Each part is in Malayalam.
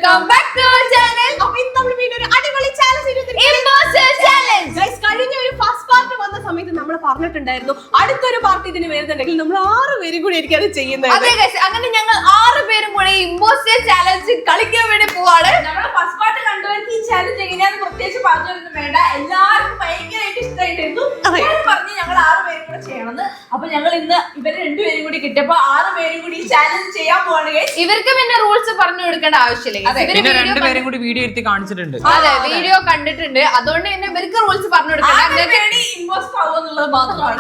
Welcome back to our channel. അപ്പോൾ ഇന്ന് നമ്മൾ വീണ്ടും ഒരു അടിപൊളി ചാലഞ്ച് ഇമ്പോസ്റ്റർ ചാലഞ്ച്. ഗയ്സ്, കഴിഞ്ഞ ഒരു ഫസ്റ്റ് പാർട്ട് വന്ന സമയത്ത് നമ്മൾ പറഞ്ഞിട്ടുണ്ടായിരുന്നു അടുത്തൊരു പാർട്ടി ഇതിന് വരുന്നുണ്ടെങ്കിൽ നമ്മൾ 6 പേരും കൂടി ആയിരിക്കും അത് ചെയ്യുന്നത്. അതെ ഗയ്സ്, അങ്ങനെ ഞങ്ങൾ 6 പേരും കൂടി ഇമ്പോസ്റ്റർ ചാലഞ്ച് കളിക്കാൻ വേണ്ടി പോവാണ്. നമ്മുടെ ഫസ്റ്റ് പാർട്ട് കണ്ടവർക്ക് ഈ ചാലഞ്ച് എങ്ങനെയാന്ന് പ്രത്യേകിച്ച് പറഞ്ഞൊന്നും വേണ്ട, എല്ലാവർക്കും ഭയങ്കരമായിട്ട് ഇഷ്ടമായിട്ടായിരുന്നു. പറഞ്ഞ് ഞങ്ങൾ 6 പേരും കൂടെ ചെയ്യണമെന്ന്. അപ്പൊ ഞങ്ങൾ ഇന്ന് ഇവര് 2 പേരും കൂടി കിട്ടിയപ്പോ 6 പേരും കൂടി ഈ ചാലഞ്ച് ചെയ്യാൻ പോവാണ് ഗയ്സ്. ഇവർക്ക് പിന്നെ റൂൾസ് പറഞ്ഞു കൊടുക്കേണ്ട ആവശ്യമില്ല. പിന്നെ 2 പേരും കൂടി വീഡിയോ എടുത്ത് കാണിച്ചിട്ടുണ്ട്. അതെ, വീഡിയോ കണ്ടിട്ടുണ്ട്. അതുകൊണ്ട് തന്നെ ഇവർക്ക് റൂൾസ് പറഞ്ഞു കൊടുക്കണം. ഇമ്പോസ്റ്റർ ആവുമെന്നുള്ളത് മാത്രമാണ്.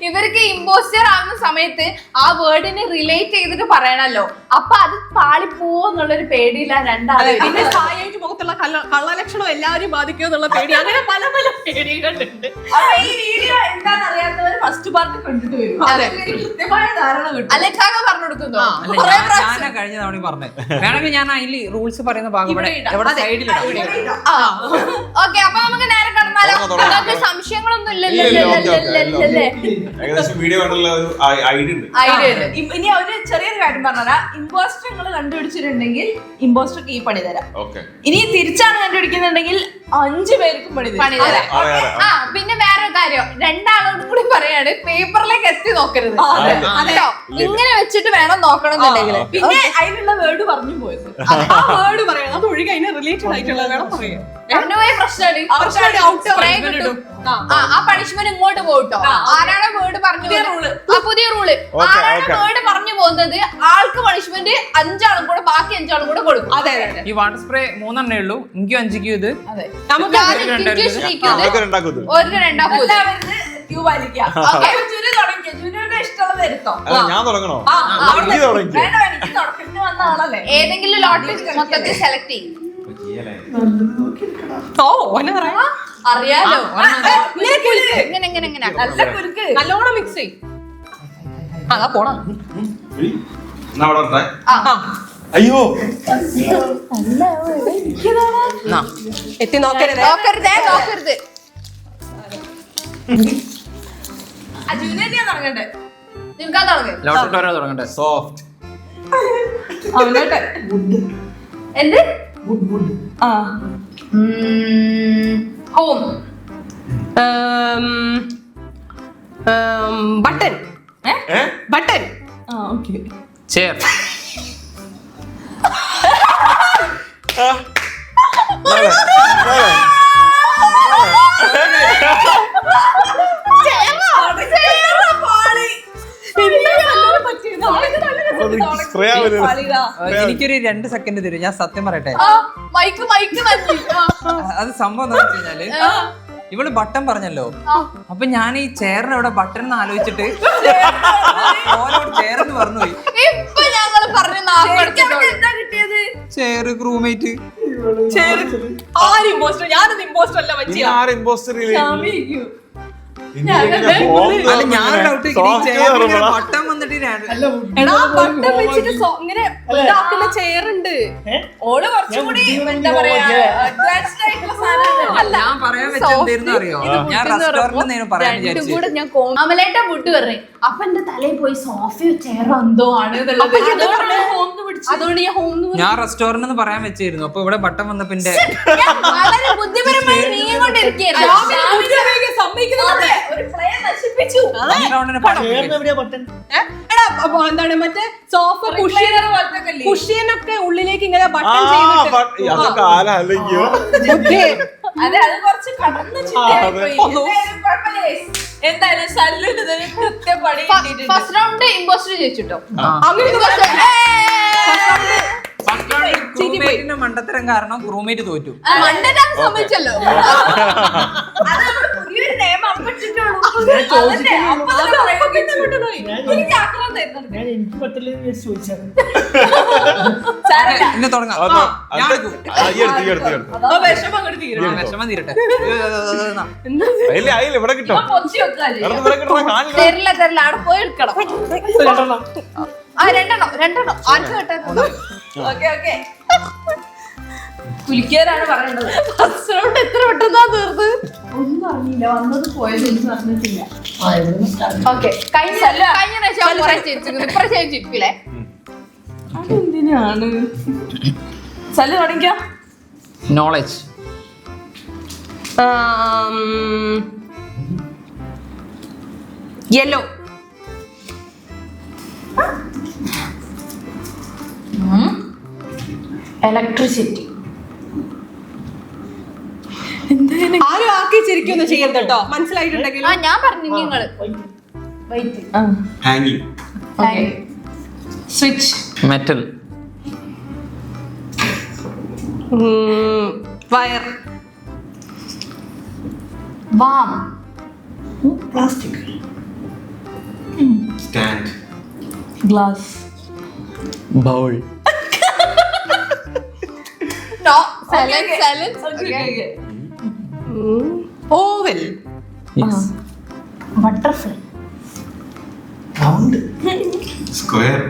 ഇവർക്ക് ഇമ്പോസ്റ്റർ ആവുന്ന സമയത്ത് ആ വേർഡിനെ റിലേറ്റ് ചെയ്തിട്ട് പറയണല്ലോ. അപ്പൊ അത് പാളിപ്പോന്നുള്ളൊരു പേടിയില്ല രണ്ടാളും. പിന്നെ സായിട്ട് മുഖത്തുള്ള കള്ളലക്ഷണം എല്ലാവരും ബാധിക്കും എന്നുള്ള പേടി, അങ്ങനെ പല പല പേടികളുണ്ട്. അപ്പൊ ഈ വീഡിയോ എന്താണെന്ന് അറിയാത്തവർ ഫസ്റ്റ് പാർട്ട് കണ്ടിട്ട് വരും. കൃത്യമായ ധാരണ കിട്ടും. അലക്കാക പറഞ്ഞു കൊടുക്കുന്നു. ഞാൻ കഴിഞ്ഞ തവണ പറഞ്ഞത് വേണമെങ്കിൽ ഞാൻ അതിൽ റൂൾസ് പറയുന്ന ഭാഗം ഇവിടെ സൈഡിലിടാം. ഓക്കെ, അപ്പൊ നമുക്ക് നേരെ കടന്നാലോ. നിങ്ങൾക്ക് സംശയങ്ങളൊന്നും ഇല്ലല്ലോ? ഏകദേശം വീഡിയോ കണ്ടുള്ള ഒരു ഐഡിയ ഉണ്ട്. ഇനി ഒരു ചെറിയൊരു കാര്യം പറഞ്ഞാൽ, ഇമ്പോസ്റ്റർ നിങ്ങൾ കണ്ടുപിടിച്ചിട്ടുണ്ടെങ്കിൽ ഇമ്പോസ്റ്റർക്ക് ഈ പണി തരാം. ഇനി തിരിച്ചാണ് കണ്ടുപിടിക്കുന്നുണ്ടെങ്കിൽ 5 പേർക്കും പണി തരാം. പിന്നെ വേറൊരു കാര്യം, 2 ആളോടും കൂടി പറയാണ്, പേപ്പറിലേക്ക് എത്തി നോക്കരുത് കേട്ടോ. ഇങ്ങനെ വെച്ചിട്ട് വേണം നോക്കണം എന്നുണ്ടെങ്കിൽ. പിന്നെ അതിനുള്ള വേർഡ് പറഞ്ഞു പോയത്, ആ വേർഡ് പറയണം, അത് ഒഴികെ അതിന് റിലേറ്റഡ് ആയിട്ടുള്ള വേണം പറയാം. പ്രശ്നമാണ്. ആ പണിഷ്മെന്റ് ഇങ്ങോട്ട് പോകട്ടോ. ആരാണ് വേർഡ് പറഞ്ഞു പുതിയ റൂള്, ആരാണ് വേർഡ് പറഞ്ഞു പോകുന്നത് ആൾക്ക് പണിഷ്മെന്റ് 5 ആളും കൂടെ, ബാക്കി 5 ആളും കൂടെ കൊടുക്കും. അതെ, ഈ വാട്ടർ സ്പ്രേ 3 എണ്ണേ ഉള്ളൂ. എനിക്കും 5 ഇത്. നമുക്ക് ക്യൂ വലിക്കാം. ഇഷ്ടമുള്ളത് എടുത്തോ. ഞാൻ തുടങ്ങണോ? വന്ന ആളല്ലേ. ഏതെങ്കിലും ലോട്ടറി മൊത്തത്തിൽ സെലക്ട് ചെയ്യും. അറിയാലോ, ഇങ്ങനെ നല്ല കുരുക്ക്, നല്ലോണം മിക്സ് ചെയ്യും. അതാ പോണം. അയ്യോ, എത്തി നോക്കരുത്. നോക്കരുത്. ജൂനിയർ തുടങ്ങണ്ടേ? നിൽക്കാൻ തുടങ്ങി. ലോട്ടറി തുടങ്ങണ്ടേ? സോഫ്റ്റ്. എന്ത്? ഹോം. ബട്ടൺ. ബട്ടൺ. ചെയർ. എനിക്കൊരു 2 സെക്കൻഡ് തരും, ഞാൻ സത്യം പറയട്ടെ. അത് സംഭവം എന്താ വെച്ച് കഴിഞ്ഞാല്, ഇവള് ബട്ടൺ പറഞ്ഞല്ലോ. അപ്പൊ ഞാൻ ഈ ചെയറിന് അവിടെ ബട്ടൺ എന്ന് ആലോചിച്ചിട്ട് ചെയറെന്ന് പറഞ്ഞുപോയി. Chair crewmate. ഞാനൊരു ഇമ്പോസ്റ്റർ അല്ല. അല്ല, ഞാൻ ഡൗട്ട് ബട്ടൺ വന്നിട്ട് ഇങ്ങനെ ഇതാക്കുന്ന ചെയറുണ്ട്. ഓള് കുറച്ചുകൂടി എന്താ പറയാ, അഡ്വാൻസ്ഡ് ആയിട്ടുള്ള സാധനം. ഞാൻ പറയാൻ വെച്ചെന്തായിരുന്നു അറിയോ? ഞാൻ റെസ്റ്റോറന്റ് പറയാൻ വിചാരിച്ചു. അമലേട്ട ഫുഡ് പറഞ്ഞു. അപ്പൊ എന്റെ തലയിൽ പോയി സോഫയോ ചെയറോ എന്തോ ആണ്. അതുകൊണ്ട് ഞാൻ റെസ്റ്റോറന്റ് പറയാൻ വെച്ചായിരുന്നു. അപ്പൊ ഇവിടെ ബട്ടൺ വന്നപ്പോ വളരെ ബുദ്ധിപരമായി നീങ്ങിക്കൊണ്ടിരിക്കുകയാണ്. എന്താണ് മറ്റേ സോഫ കുഷ്യനൊക്കെ ഉള്ളിലേക്ക് ഇങ്ങനെ ബട്ടൺ അതെ, അത് കുറച്ച് കടന്ന് എന്തായാലും സല്ലിന് കൃത്യം പണി കിട്ടിയിട്ടുണ്ട്. ഫസ്റ്റ് റൗണ്ട് ഇമ്പോസ്റ്റർ ജയിച്ചിട്ടോ. ക്രൂമേറ്റിന്റെ മണ്ടത്തരം കാരണം ക്രൂമേറ്റ് തോറ്റു. മണ്ടനാണ് സംഭവിച്ചല്ലോ. അത് നമ്മുടെ പുതിയൊരു നിയമം അപ്പിട്ടിട്ടുള്ളൂ. എന്നെ തുടങ്ങാം. വിഷമം തീരട്ടെ. ഇവിടെ കിട്ടും. തരില്ല, അവിടെ പോയി എടുക്കണം. 2 ആർക്ക് കേട്ടോ. കുലിക്കാനാണ് പറയേണ്ടത്. എത്ര പെട്ടെന്നാ തീർന്ന്? ഒന്നും അറിയില്ല, വന്നത് പോയത് എനിക്ക് പറഞ്ഞിട്ടില്ല. കഴിഞ്ഞ പ്രാവശ്യം ചിരിച്ചില്ലേ? അതെന്തിനാണ്? സല്ലു തുടങ്ങിക്കോ. നോളജ്. യെല്ലോ. ഇലക്ട്രിസിറ്റി. ആരും ആക്കി ചിരിക്കൊന്നും ചെയ്യരുത് കേട്ടോ, മനസ്സിലായിട്ടുണ്ടെങ്കിൽ. ഞാൻ പറഞ്ഞു നിങ്ങള് ഹാങ്ങിങ്. Switch. Metal. Wire. Warm. Plastic. Stand. Glass. Bowl. No silence. Oval. Butterfly. Square.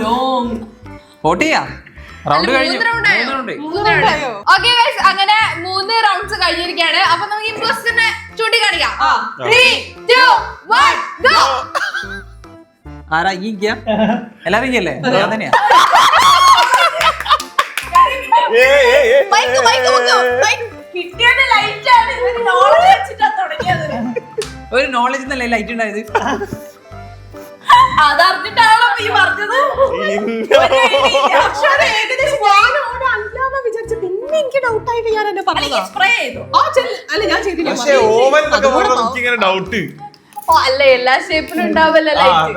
Long. ഓട്ടിയാ റൗണ്ട് കഴിഞ്ഞു. ഓക്കെ ഗൈസ്, അങ്ങനെ 3 റൗണ്ട്സ് കഴിഞ്ഞിരിക്കുകയാണ്. അപ്പൊ നമുക്ക് ഇമ്പോസ്റ്ററിനെ ചൂണ്ടിക്കാണിക്കാം. 3, 2, 1 ഗോ. ആരാ ഈ എല്ലാരും അല്ലേ? തന്നെയാ. മൈക്ക് കിട്ടിയത് ലൈറ്റ് ആണ്. ഇവര് നോളജ് വെച്ചിട്ടാ തുടങ്ങിയത്. ഒരു നോളജ് എന്നല്ലേ ലൈറ്റ് ഉണ്ടായത്? അതറിഞ്ഞിട്ടാണോ ഈ പറഞ്ഞത്? പക്ഷേ അത് ഏകദേശം ഞാനോട് അല്ലാതെ വിചാരിച്ചു. പിന്നെ എനിക്ക് ഡൗട്ട് ആയിട്ട് ഞാൻ എന്നെ പറഞ്ഞതാ. സ്പ്രേ ചെയ്തു. അല്ല ഞാൻ ചെയ്തില്ല. പക്ഷേ ഓവൻ എന്നൊക്കെ പറഞ്ഞാൽ എനിക്കിങ്ങനെ ഡൗട്ട്. അല്ല, എല്ലാ ഷേപ്പിലും ഉണ്ടാവല്ലോ ലൈറ്റ്.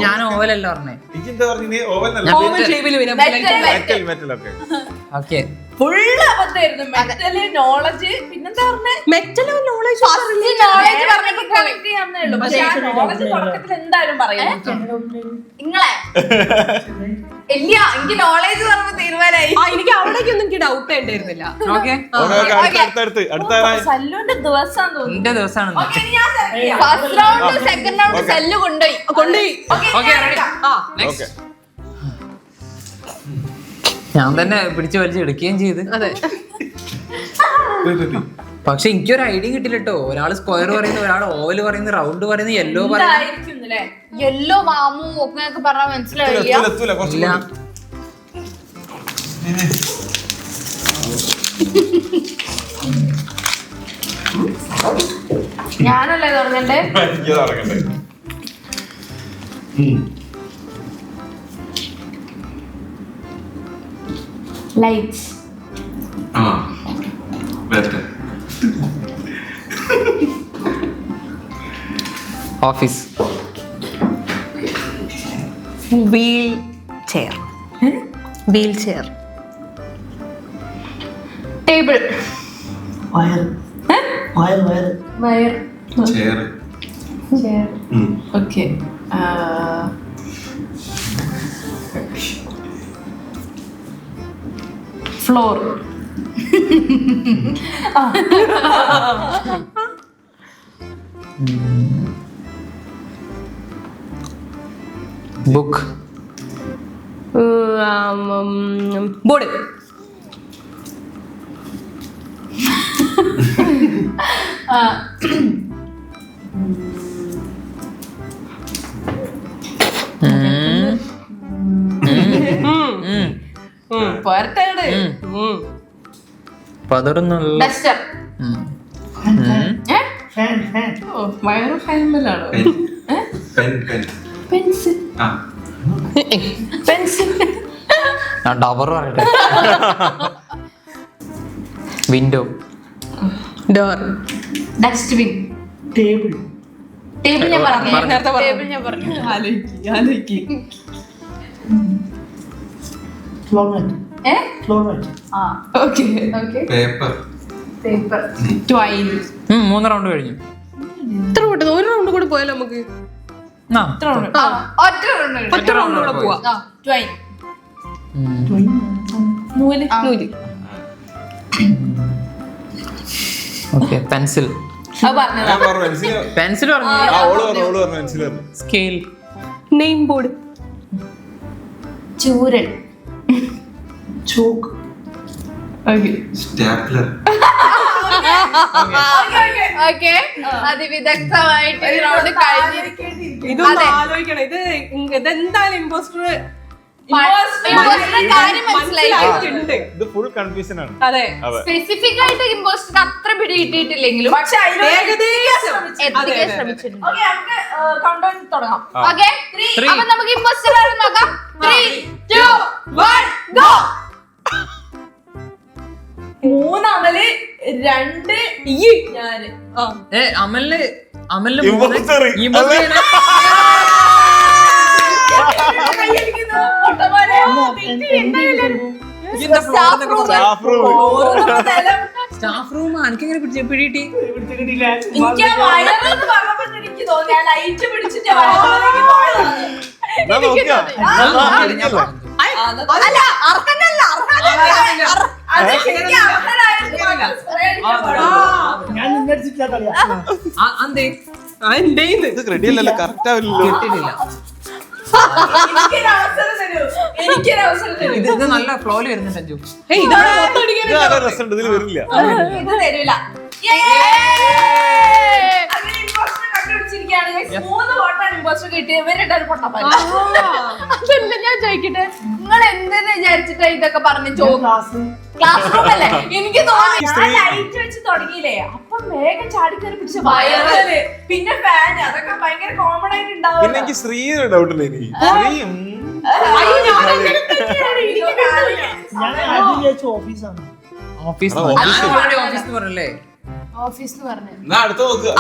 ഞാൻ ഓവലല്ല പറഞ്ഞേ. എനിക്കെന്താ പറഞ്ഞേ? ഓവൻ അല്ല. ഓവൻ ഷേപ്പിൽ വരും. മെറ്റൽ മെറ്റലൊക്കെ. ഓക്കെ. ഫുള്ള് അബദ്ധമായിരുന്നു. മെറ്റല്, നോളജ്, പിന്നെന്താ പറഞ്ഞേ? മെറ്റലും നോളജ് നോളജ് പറഞ്ഞപ്പോ കണക്ട് ചെയ്യാന്നേ ഉള്ളൂ. പക്ഷെ ആ നോളജ് തുടക്കത്തിൽ എന്തായാലും പറയും. നിങ്ങളെ ഇല്ല, എനിക്ക് നോളജ് പറഞ്ഞ തീരുമാനമായി. എനിക്ക് അവിടേക്കൊന്നും എനിക്ക് ഡൗട്ട് ഉണ്ടായിരുന്നില്ല. ഓക്കെ. അടുത്ത സല്ലുവിന്റെ ദിവസം തോന്നുന്നു. എന്റെ ദിവസമാണ്. ഫസ്റ്റ് റൗണ്ട് സെക്കൻഡ് റൗണ്ട് സെല്ല് കൊണ്ടുപോയി. Okay ready. നെക്സ്റ്റ്. ഞാൻ തന്നെ പിടിച്ചു വലിച്ച് എടുക്കുകയും ചെയ്ത്. അതെ. പക്ഷെ എനിക്കൊരു ഐഡിയ കിട്ടില്ല കേട്ടോ. ഒരാള് സ്ക്വയർ പറയുന്നു, ഒരാൾ ഓവൽ പറയുന്നു, റൗണ്ട് പറയുന്നു, യെല്ലോ പറയുന്നു. യെല്ലോ മാമു ഒക്കെ പറഞ്ഞാൽ മനസ്സിലായില്ല. ഇല്ല. ഞാനല്ലേ തുടങ്ങണ്ടേ? Lights. Office. Wheelchair. Wheelchair. Table. Wire. Chair. Okay. Floor. Book. Board. പോരട്ടേട്. പതറുന്നുള്ള. ഡസ്റ്റർ. വയറ് ഫാനിലാണോ? പെൻസിൽ. പെൻസിൽ. ഞാൻ ഡബർ പറയട്ടെ. Window. Door. Dustbin. Table. Table ഞാൻ പറഞ്ഞു. നേരത്തെ പറഞ്ഞു. ടേബിൾ ഞാൻ പറഞ്ഞു. ആലോചിക്ക്. Floor mat. Okay. Paper. Paper. Twine. 3 round കഴിഞ്ഞു. ഇത്ര പെട്ടെന്ന് ഒരു റൗണ്ട് കൂടെ പോയാലോ നമുക്ക്? ഒറ്റ റൗണ്ട്. ഒറ്റ റൗണ്ട് കൂടെ പോവാ. ട്വൈൻ. നൂല്. നൂല്. ഓക്കെ. പെൻസിൽ. അത് പറഞ്ഞതാ. പെൻസിൽ പറഞ്ഞു. സ്കെയിൽ. Name board. ചൂരൽ. ചോക്ക്. സ്റ്റാപ്ലർ. ഓക്കെ. അതിവിദഗ്ധമായിട്ട് ഈ റൗണ്ട് കഴിഞ്ഞിരിക്കും. ഇതൊന്നും ആലോചിക്കണം. ഇതെന്തായാലും ഇമ്പോസ്റ്റർ ഇമ്പോസ്റ്റർ കാര്യം മനസ്സിലായി. മനസ്സിലായിട്ടുണ്ട്. ഇത് ഫുൾ കൺഫ്യൂഷൻ ആണ്. അതെ അതെ. സ്പെസിഫിക് ആയിട്ട് ഇമ്പോസ്റ്റർ അത്ര പിടി കിട്ടിയിട്ടില്ലെങ്കിലും പക്ഷെ ഏകദേശം എത്തിക്കാൻ ശ്രമിച്ചിട്ടുണ്ട്. ഓക്കെ നമുക്ക് കൗണ്ട് ഡൗൺ തുടങ്ങാം. ഓക്കെ അപ്പൊ നമുക്ക് ഇമ്പോസ്റ്റർ ആരും നോക്കാം. 3, 2, 1 ഗോ. 3 അമല് 2 ഞാന്. അമലിന് Imposter. കയ്യടിക്കുന്നു, പൊട്ടന്മാരെ. സ്റ്റാഫ് റൂം എനിക്കെങ്ങനെ പിടികിട്ടി? എനിക്ക് ആ വയറെന്ന് പറഞ്ഞപ്പോ എനിക്ക് തോന്നി ആ ലൈറ്റ് പിടിച്ചിട്ട് വയറിലേക്ക് പോയതാണ്. അല്ല അർഹനല്ല അത് ശരിക്കും അർഹനായിട്ട് മാത്രം spray അടിക്കാൻ പാടുള്ളൂ. ഞാൻ നിന്നെ അടിച്ചിട്ടില്ല കളിയാ. അന്തേ ഇത് റെഡി അല്ലല്ലോ, കറക്റ്റ് ആവില്ലല്ലോ. കിട്ടിയിട്ടില്ല. എനിക്കൊരു അവസരം തരൂ, എനിക്കൊരു അവസരം തരൂ. ഇത് നല്ല ഫ്ലോയിൽ വരുന്നുണ്ട് അഞ്ചു. ഇതാണ് മൊത്തം അടിക്കാനുള്ളത്. റിസൾട്ട് ഇതിൽ വരില്ല. ഇത് തരൂല. അങ്ങനെ imposter കണ്ടുപിടിച്ചിരിക്കുകയാണ് guys. 3 വോട്ടാണ് imposter കിട്ടിയത്. ഇവരുടെ ഒരു പൊട്ടന്മാര്. അതല്ല ഞാൻ ചോദിക്കട്ടെ, നിങ്ങൾ എന്തെന്ന് വിചാരിച്ചിട്ടാ ഇതൊക്കെ പറഞ്ഞ് ക്ലാസ് ക്ലാസ് റൂം അല്ലേ? എനിക്ക് തോന്നി ഞാൻ ലൈറ്റ് വെച്ച് തുടങ്ങിയില്ലേ, അപ്പൊ വേഗം ചാടിക്കറി പിടിച്ച വയറ്, പിന്നെ ഫാൻ, അതൊക്കെ ഭയങ്കര കോമൺ ആയിട്ട് പിന്നെ ഉണ്ടാവും. എനിക്ക് ശ്രീയുടെ ഡൗട്ട് ഉണ്ട്. എനിക്ക് ശ്രീ അയ്യോ ഞാൻ അങ്ങനെ തന്നെയാണ്. എനിക്ക് കിട്ടുന്നില്ല. ഞാൻ ആദ്യം വിചാരിച്ചു ഓഫീസാണ്. ഓഫീസ് എടാ, ഓഫീസ്. ഓഫീസ് പറഞ്ഞല്ലേ? ഓഫീസ് പറഞ്ഞു. എന്നാ അടുത്ത നോക്ക്.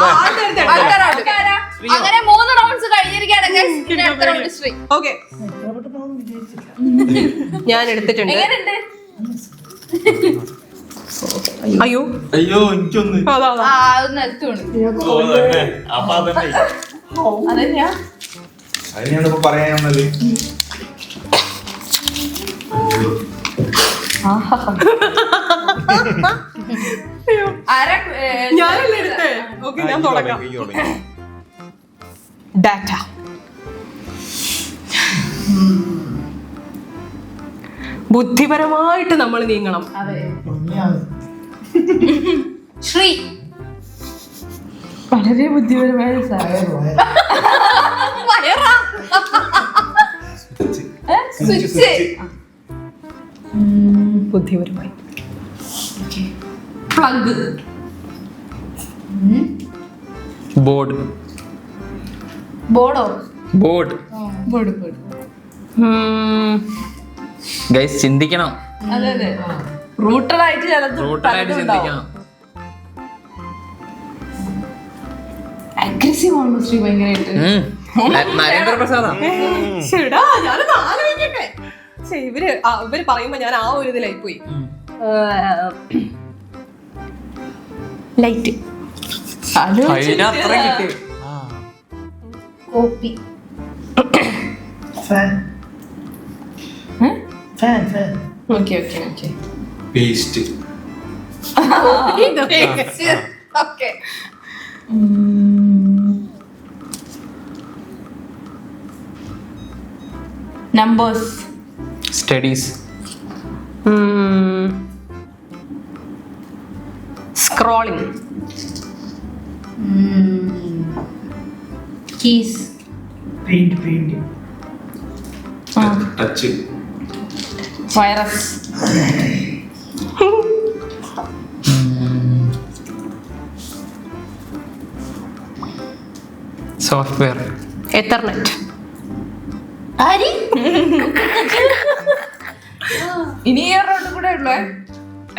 അടുത്ത round. അങ്ങനെ 3 റൗണ്ട്സ് കഴിഞ്ഞിരിക്കുകയാണ് guys. ഇനി അടുത്ത റൗണ്ട് ശ്രീ. ഓക്കെ എത്ര പെട്ടെന്ന് വിചാരിച്ചില്ല. ഞാൻ എടുത്തിട്ടുണ്ട്. എങ്ങനെയുണ്ട്? അയ്യോ അയ്യോ എനിക്കൊന്ന്. അതാ ആ അത് നിലത്ത് വീണു. ഓ, തന്നെ. അപ്പൊ അതന്നെ. അതന്നെയാ. അതിനാണ് ഇപ്പൊ പറയാനുള്ളത്. ആരാ ഞാനല്ലേ എടുത്തേ. ഓക്കെ ഞാൻ തുടങ്ങാം. ഡാറ്റ ബുദ്ധിപരമായിട്ട് നമ്മൾ നീങ്ങണം. അതെ. ഉണ്ണിയാണ്. ശ്രീ വളരെ ബുദ്ധിപരമായ വയറ്, വയറ്. വയറാ സ്വിച്ച്. ബുദ്ധിപരമായി പ്ലഗ് ബോർഡ് ബോർഡോ ബോർഡ് ബോർഡ് ബോർഡ് ഗൈസ് ചിന്തിക്കണം. അതെ അതെ. റൂട്ടറായിട്ട് റൂട്ടായിട്ട് ചിന്തിക്കണം. അഗ്രസീവ് ആണോ ശ്രീ ഭയങ്കരമായിട്ട്? നരേന്ദ്രപ്രസാദാ. ശരിടാ ഞാനൊന്ന് ആലോചിക്കട്ടെ. ഇവര് പറയുമ്പോ ഞാൻ ആ ഒരു ഇതിലായി പോയി. ലൈറ്റ് അതിനത്ര കിട്ടി. Copy fan. Fan, fan. Okay okay okay paste. Okay numbers. Studies. Scrolling. Keys paint, paint. Touch. Virus. Software. Ethernet. ആരി ഇനി ഈ റോഡ് കൂടെ ഉള്ളേ.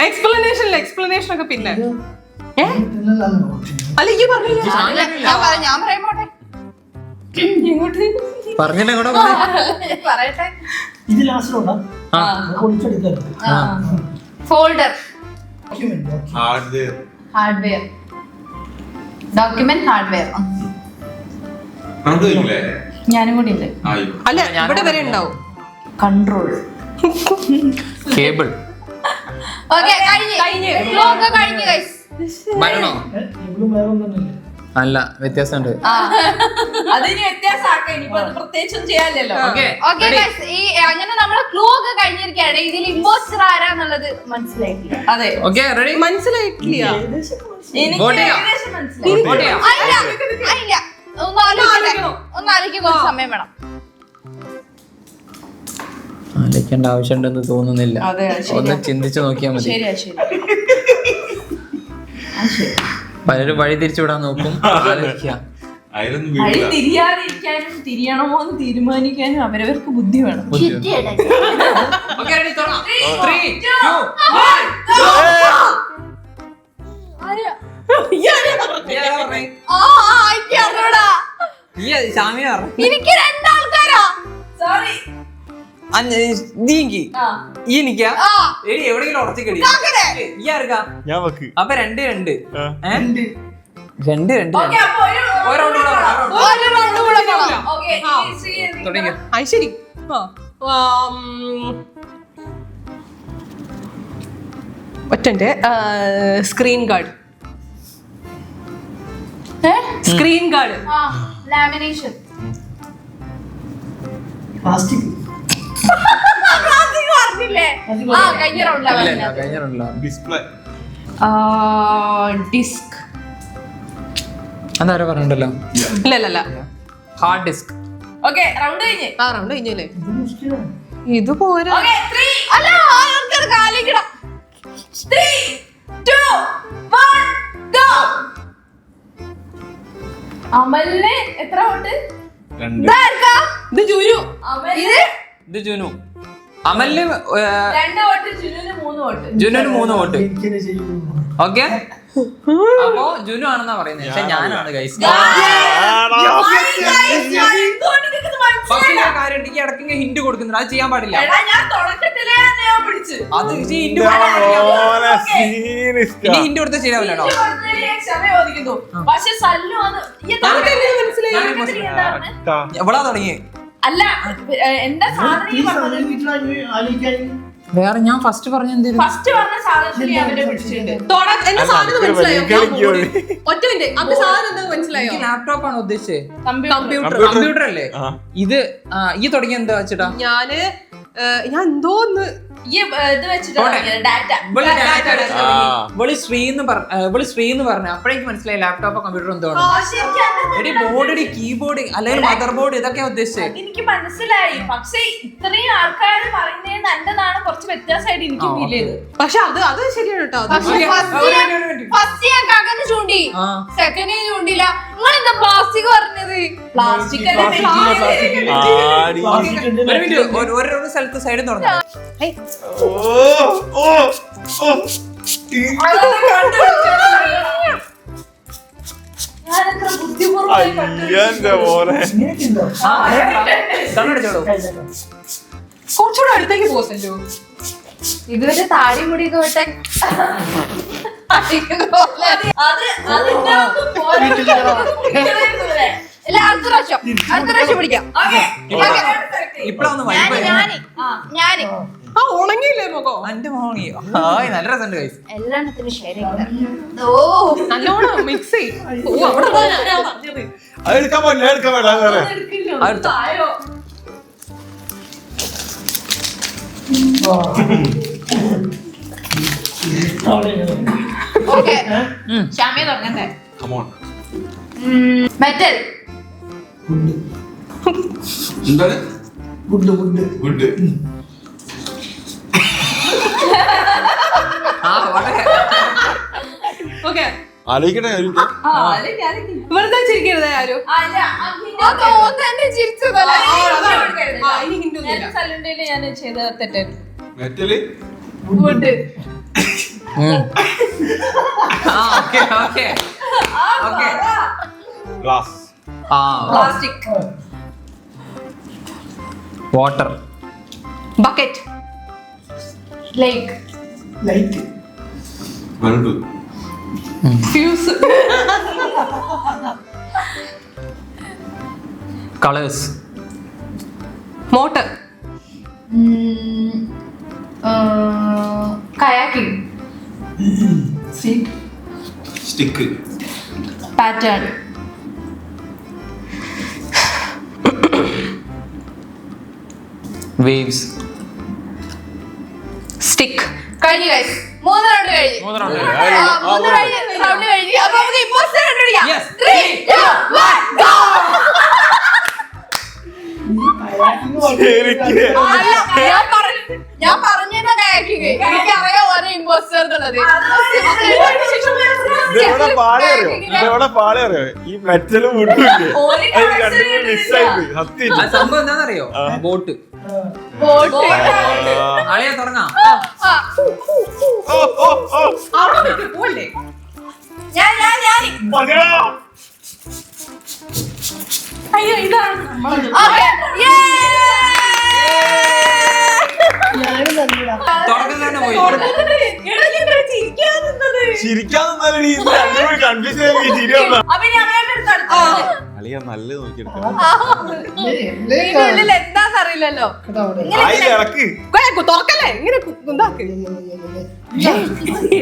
എക്സ്പ്ലനേഷൻ ഒക്കെ പിന്നെ ഇതെല്ലാം നോക്കി. അല്ല ഈ പറഞ്ഞില്ല. ഞാൻ പറയാൻ പോട്ടെ. പറഞ്ഞില്ല കൂടെ പറയട്ടെ. ഇത് ലാസ്റ്റിലോട്ടാ പൊളിച്ചെടുക്കരുത്. Folder, hardware, hardware, document hardware. കണ്ടില്ലേ? ഞാനും കൂടി ഉണ്ട്. ആയോ അല്ല ഇവിടെ വരെ ഉണ്ടാവും. Control, cable. ഓക്കെ കഴിഞ്ഞ് ലോക കഴിഞ്ഞു ഗൈസ്. മരണോ? ഇവളും വേറെ ഒന്നും അല്ല, വ്യത്യാസമുണ്ട്. അതിന് വ്യത്യാസമാക്കാം. ഇനിയിപ്പോ അത് പ്രത്യേകിച്ചൊന്നും ചെയ്യാനില്ലല്ലോ. ഓക്കെ ഓക്കെ ഗൈസ്, ഈ അങ്ങനെ നമ്മളെ ക്ലൂ ഒക്കെ കഴിഞ്ഞിരിക്കുകയാണ്. ഇതിൽ ഇമ്പോസ്റ്റർ ആരാന്നുള്ളത് മനസ്സിലായിട്ടില്ല. അതെ, ഓക്കെ റെഡി. മനസ്സിലായിട്ടില്ല. എനിക്ക് Vote ചെയ്യാം. ഏകദേശം മനസ്സിലായി. വോട്ട് ചെയ്യാം. അല്ല ഒന്ന് ആലോചിക്കാൻ കുറച്ച് സമയം വേണം. ചോദിക്കേണ്ട ആവശ്യമുണ്ടെന്ന് തോന്നുന്നില്ല. അതെ, ഒന്ന് ചിന്തിച്ചു നോക്കിയാൽ മതി. ശരിയാ ശരി. പലരും വഴി തിരിച്ചുവിടാൻ നോക്കും. ആലോചിക്കുക. അതിലൊന്നും വഴി വീടില്ല. തിരിയാതിരിക്കാനും തിരിയണമോ എന്ന് തീരുമാനിക്കാനും അവരവർക്ക് ബുദ്ധി വേണം. Okay, ready, തുടങ്ങാം. 3, 2, 1. എനിക്ക് രണ്ടാൾക്കാരാ. സോറി. എവിടെയെങ്കിലും ഉറച്ചിക്കടി. ഈ ആർക്കാ? ഞാൻ വെക്ക്. അപ്പൊ 2-2. ആ. 2-2. ഓക്കേ, അപ്പൊ ഒരു round കൂടെ പോണം. ഒരു round കൂടെ പോണം. ഓക്കേ, ഇനി ശ്രീ എന്തെങ്കിലും തുടങ്ങി. അത് ശരി. ഒറ്റന്റെ screen guard. Screen guard. Lamination. Plastic പറഞ്ഞില്ലേ? കഴിഞ്ഞ റൗണ്ടിലാണ്. കഴിഞ്ഞ റൗണ്ടിലാണ്. ഡിസ്പ്ലേ. ഡിസ്ക്. അതാരോ പറഞ്ഞിട്ടല്ലോ. ഇല്ല. Hard disk. ഓക്കേ, റൗണ്ട് കഴിഞ്ഞ്. ആ റൗണ്ട് കഴിഞ്ഞല്ലേ? ഇത് മുഷ്കിലാണ്. ഇത് പോരാ. ഓക്കേ, 3 അല്ല, ആൾക്കാർ കാലിക്കണം. 3 2 1 ഗോ. അമലിന് എത്ര വോട്ട്? 2. ഇതാർക്കാ? ഇത് ജുനു. അമലിന് ഇത് ജുനു. അമലിന് 2 വോട്ട്, ജുനുവിന് 3 വോട്ട്. ജുനുവിന് 3 വോട്ട്. എനിക്കെന്നെ ചെയ്യുന്നു. ഓക്കെ, അപ്പോ ജുനു ആണെന്നാ പറയുന്നത്. പക്ഷെ ഞാനാണ് ഗൈസ്. പക്ഷെ ഞാൻ കാര്യം ഈ ഇടയ്ക്ക് ഹിന്റ് കൊടുക്കുന്നുണ്ട്. അത് ചെയ്യാൻ പാടില്ല. എടാ, ഞാൻ തുടക്കത്തിലേ ഞാൻ പിടിച്ചു. അത് ഹിന്റ് ഇനി ഹിന്റ് കൊടുത്താൽ ശരിയാവില്ല കേട്ടോ. ക്ഷമ ചോദിക്കുന്നു. പക്ഷെ സല്ലു അത് എവിടാ തുടങ്ങി? അല്ല, എന്താ സാധനം ഈ ഈ പറഞ്ഞത്? സമയം വീട്ടിൽ ആലോചിക്കാൻ വേറെ ഞാൻ ഫസ്റ്റ് പറഞ്ഞ എന്തേലും ഫസ്റ്റ് പറഞ്ഞ സാധനത്തിൽ അവന്റെ പിടിച്ചിട്ടുണ്ട്. എന്റെ സാധനം മനസ്സിലായോ? എനിക്ക് ഒറ്റ മിനിറ്റ്. അത് സാധനം എന്താ മനസ്സിലായോ? ലാപ്ടോപ്പ് ആണ് ഉദ്ദേശിച്ചത്. കമ്പ്യൂട്ടർ. കമ്പ്യൂട്ടർ അല്ലേ ഇത്? ഈ തുടങ്ങി എന്താ വെച്ചിട്ടാ? ഞാൻ എന്തോന്ന് ഈ ഇത് വെച്ചിട്ടാണ് ഡാറ്റ. ഇവള് ശ്രീ എന്ന് പറഞ്ഞു. അപ്പോഴേക്ക് മനസ്സിലായി ലാപ്ടോപ്പോ കമ്പ്യൂട്ടർ എന്താണ്. എടി ബോർഡ്, കീബോർഡ് അല്ലെങ്കിൽ മദർ ബോർഡ് ഇതൊക്കെയാ ഉദ്ദേശിച്ചത്. എനിക്ക് മനസ്സിലായി. പക്ഷെ ഇത്രയും ആൾക്കാർ പറയുന്നതിന് എന്റേതാണ് കുറച്ച് വ്യത്യാസമായിട്ട് എനിക്ക് ഫീൽ ചെയ്ത്. പക്ഷെ അത് ശരിയാണ് കേട്ടോ. ഫസ്റ്റ് ഞാൻ കകന്ന് ചൂണ്ടി, സെക്കൻഡ് ചൂണ്ടില്ല. നിങ്ങൾ എന്താ പ്ലാസ്റ്റിക് പറഞ്ഞത്? പ്ലാസ്റ്റിക് ഒരു സ്ഥലത്ത് സൈഡിൽ തുറന്നു. ഞാനെത്ര ബുദ്ധിപൂർവ്വമായി ഇങ്ങനെയൊക്കെ ഉണ്ടോ? കണ്ണടിച്ചോളൂ. കുറച്ചുകൂടെ അടുത്തേക്ക് പോസല്ലോ. ഇതുവരെ താടി മുടിയൊക്കെ വിട്ടെ അല്ല, അടുത്ത പ്രാവശ്യം പിടിക്കാം. ഇപ്പഴൊന്ന് ഞാന് ഉണങ്ങിയില്ലേ മുഖം? എന്റെ മോണി നല്ല രസമുണ്ട് ഗൈസ്. എല്ലാത്തിനും ഷെയർ നല്ലോണം മിക്സ് ചെയ്യും. അവിടെ അത് എടുക്കാൻ പറ്റില്ല, എടുക്കാൻ വേണ്ട വേറെ. അവിടെ ഇങ്ങനെ. ഓക്കെ, ക്ഷമയെ തുടങ്ങണ്ടേ? Come on. മെറ്റൽ. ഗുഡ് എന്താണ്? Good good. ഓക്കെ. ആലോചിക്കട്ടെ. വെറുതെ ചിരിക്കരുത് ആരും. ചിരിച്ചതല്ല. ഇനി ഹിന്റ് ഒന്നുമില്ല. സല്ലുണ്ടേല് ഞാൻ ചെയ്ത തെറ്റായിരുന്നു. Metal. Wood. Glass. Plastic. Water. Bucket. Lake. Light bulb. Fuse. Colours. Motor. Kayaking. Seat stick. Pattern. Waves. Stick. കഴിഞ്ഞു ഗൈസ്. 3 റൗണ്ട് കഴിഞ്ഞു. 3 റൗണ്ട്. 3 റൗണ്ട് കഴിഞ്ഞു. അപ്പൊ നമുക്ക് ഇമ്പോസ്റ്റർ കണ്ടുപിടിക്കാം. Yes. 3 2 1 ഗോ. കയാക്കിംഗ് അല്ല, ഞാൻ പറഞ്ഞു എന്നുള്ളത്. ഇതെവിടെ പാളി അറിയോ? ഇതെവിടെ പാളി അറിയോ? ഈ മെറ്റലും മുട്ടില്ലേ അത് രണ്ടും കൂടി മിക്സായി പോയി. സത്യം ആ സംഭവം എന്താണെന്നറിയോ? ബോട്ട്. ബോട്ട്. അളിയാ തുടങ്ങാം. പോലെ ഞാൻ മതിയോ? അയ്യോ ഇതാണ് Okay. Yay! തുടക്കം തന്നെ പോയി. ചിരിക്കാൻ നിന്നാലും ഈ രണ്ടും കൂടി കൺഫ്യൂഷൻ ആയി ചിരി വന്നാ. അപ്പൊ ഞാൻ അങ്ങോട്ട് എടുത്ത് അടുത്തത്. അളിയാ നല്ലത് നോക്കിയെടുക്കാം. ഇതിനുള്ളിൽ എന്താന്ന് അറിയില്ലല്ലോ. ആയി ഇറക്ക്. തുറക്കല്ലേ ഇങ്ങനെ ഇതാക്ക്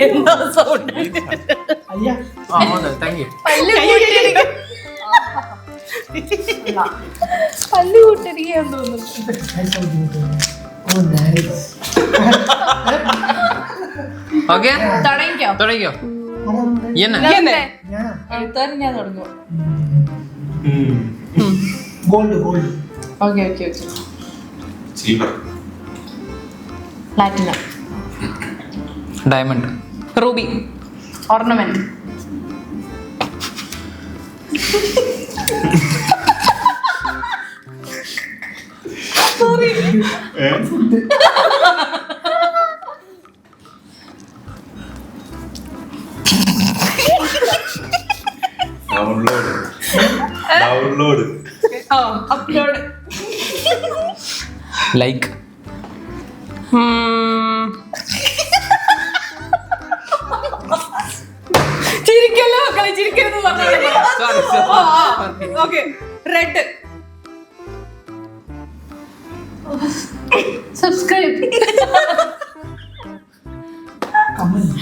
എന്താ സൗണ്ട് അയ്യാ താങ്ക് യു. പല്ല് കൂട്ടിരിക്കുകയെന്ന് തോന്നുന്നു. ഓ നൈസ് ഓക്കെ തുടങ്ങിക്കോ. തുടങ്ങിക്കോ. എന്നെ ഞാൻ എഴുത്താനും ഞാൻ തുടങ്ങും. Gold gold okay okay okay. Silver. Platinum. Diamond. Ruby ornament. Download. Upload like. ചിരിക്കല്ലോ ചിരിക്കരുത് Sorry. Okay red subscribe. Comment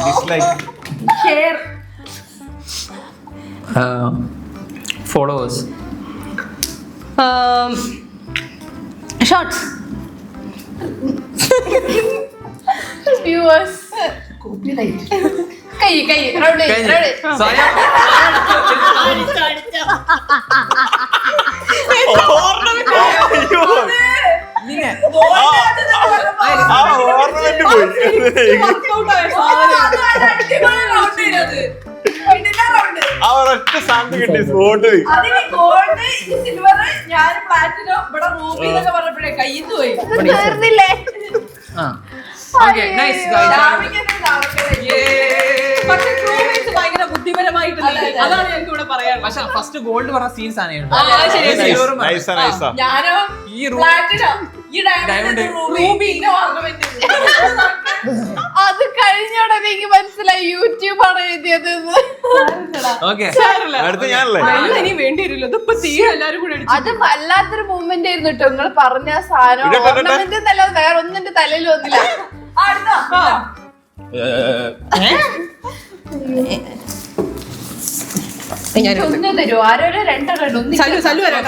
dislike. Share. Followers. Shorts. Viewers. Copyright കൈ കൈ റൗണ്ട് റൗണ്ട്. ആ ഓർണമെന്റ് പോയി. ആ ഒരൊറ്റ സാധനം കിട്ടി സ്പോട്ട്. അതിന് ഗോൾഡ്, ഇത് സിൽവർ, ഞാൻ പ്ലാറ്റിനം, ഇവിടെ റൂബി എന്നൊക്കെ പറഞ്ഞപ്പോഴേ കയ്യിൽ പോയി. തീർന്നില്ലേ? Okay nice guys. പക്ഷെ ക്രൂമേറ്റ്സ് ഭയങ്കര ബുദ്ധിപരമായിട്ട് നീങ്ങി. അതാണ് ഞങ്ങൾക്ക് ഇവിടെ പറയാനുള്ളത്. പക്ഷെ ഫസ്റ്റ് ഗോൾഡ് പറഞ്ഞ സീൻസ് ആണ് നൈസാ നൈസാ. ഞാനോ ഈ പ്ലാറ്റിനം, ഈ Diamond. ഡയമണ്ട്, റൂബി, ഇന്ന ഓർണമെന്റ്. അത് കഴിഞ്ഞോടെ എനിക്ക് മനസ്സിലായി യൂട്യൂബാണ് എഴുതിയത്. ഓക്കെ സാരമില്ല. അടുത്ത ഞാനല്ലേ? വെള്ളം ഇനി വേണ്ടി വരില്ല. ഇതിപ്പോ തീരെ എല്ലാരും കൂടെ അടിച്ചു. അത് വല്ലാത്തൊരു മൂവ്മെന്റ് ആയിരുന്നു കേട്ടോ. നിങ്ങൾ പറഞ്ഞ സാധനം ഇടട്ടെ, ഇടട്ടെ. ഓർണമെന്റ് എന്നല്ലാതെ വേറെ ഒന്നും എന്റെ തലയിൽ വന്നില്ല. അടുത്ത ഒന്ന് തരൂ. ആരോരോ രണ്ടെണ്ണം ഒന്ന് സല്ലു സല്ലു വരാം.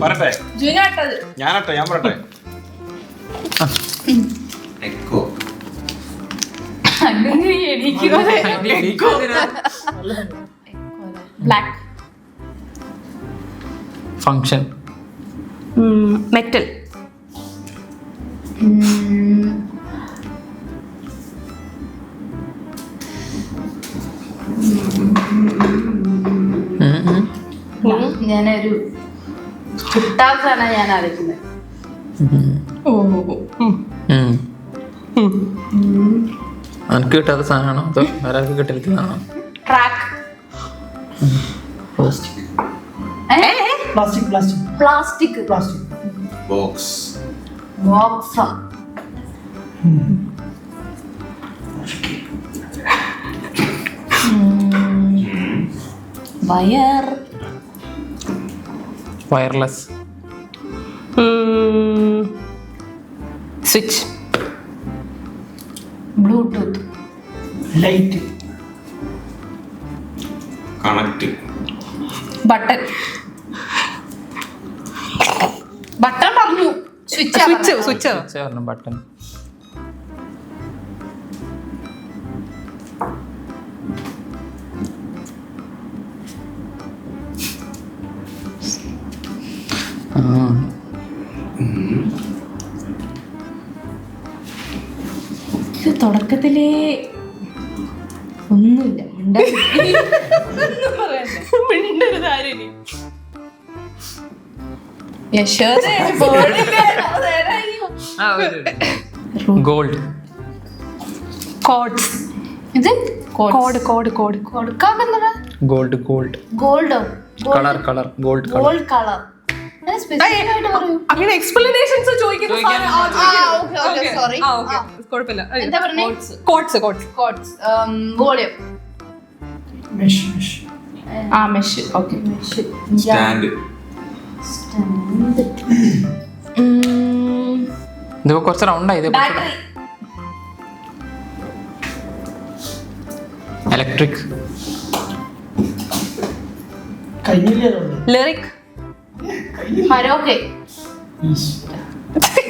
പറട്ടെ ജൂനാട്ടത്. ഞാനട്ടെ ഞാൻ പറട്ടെ. എക്കോ. അങ്ങനെ എണീക്കുന്നത്. ബ്ലാക്ക്. ഫങ്ഷൻ. മെറ്റൽ ഞാനൊരു കിട്ടാത്തതാണ് ഞാൻ അറിയിക്കുന്നത്. എനിക്ക് കിട്ടാത്ത സാധനമാണോ അതോ ഒരാൾക്ക് കിട്ടിയിരിക്കുന്നതാണോ? Track. Plastic plastic plastic. Plastic box. Box. Wire. Wireless. Switch bluetooth. Light connect. Button. Button പറഞ്ഞു. Switch switch switch button. തുടക്കത്തിലേ ഒന്നുമില്ല മിണ്ടരുത് ആരും ഇനി. Gold codes. ഇത് കോഡ് കോഡ് കോഡ് കൊടുക്കാക്കെന്താ ഗോൾഡ് ഗോൾഡ് ഗോൾഡോ colour colour gold colour gold colour specific ആയിട്ട് പറയൂ. അങ്ങനെ എക്സ്പ്ലനേഷൻസ് ചോദിക്കുന്ന സാധനം- ആ, ചോദിക്കരുത്. ഓക്കെ ഓക്കെ സോറി ആ, okay. കുഴപ്പമില്ല. എന്താ പറഞ്ഞേ? Codes codes. Coats volume Mesh, mesh. ആ മെഷ് ഓക്കെ മെഷ് സ്റ്റാൻഡ്. ഇത് കുറച്ച് റൗണ്ടായി ഇത് ബാറ്ററി ഇലക്ട്രിക് കഴിഞ്ഞില്ലേ അതുകൊണ്ട്? ലിറിക്. ഹരോക്കെ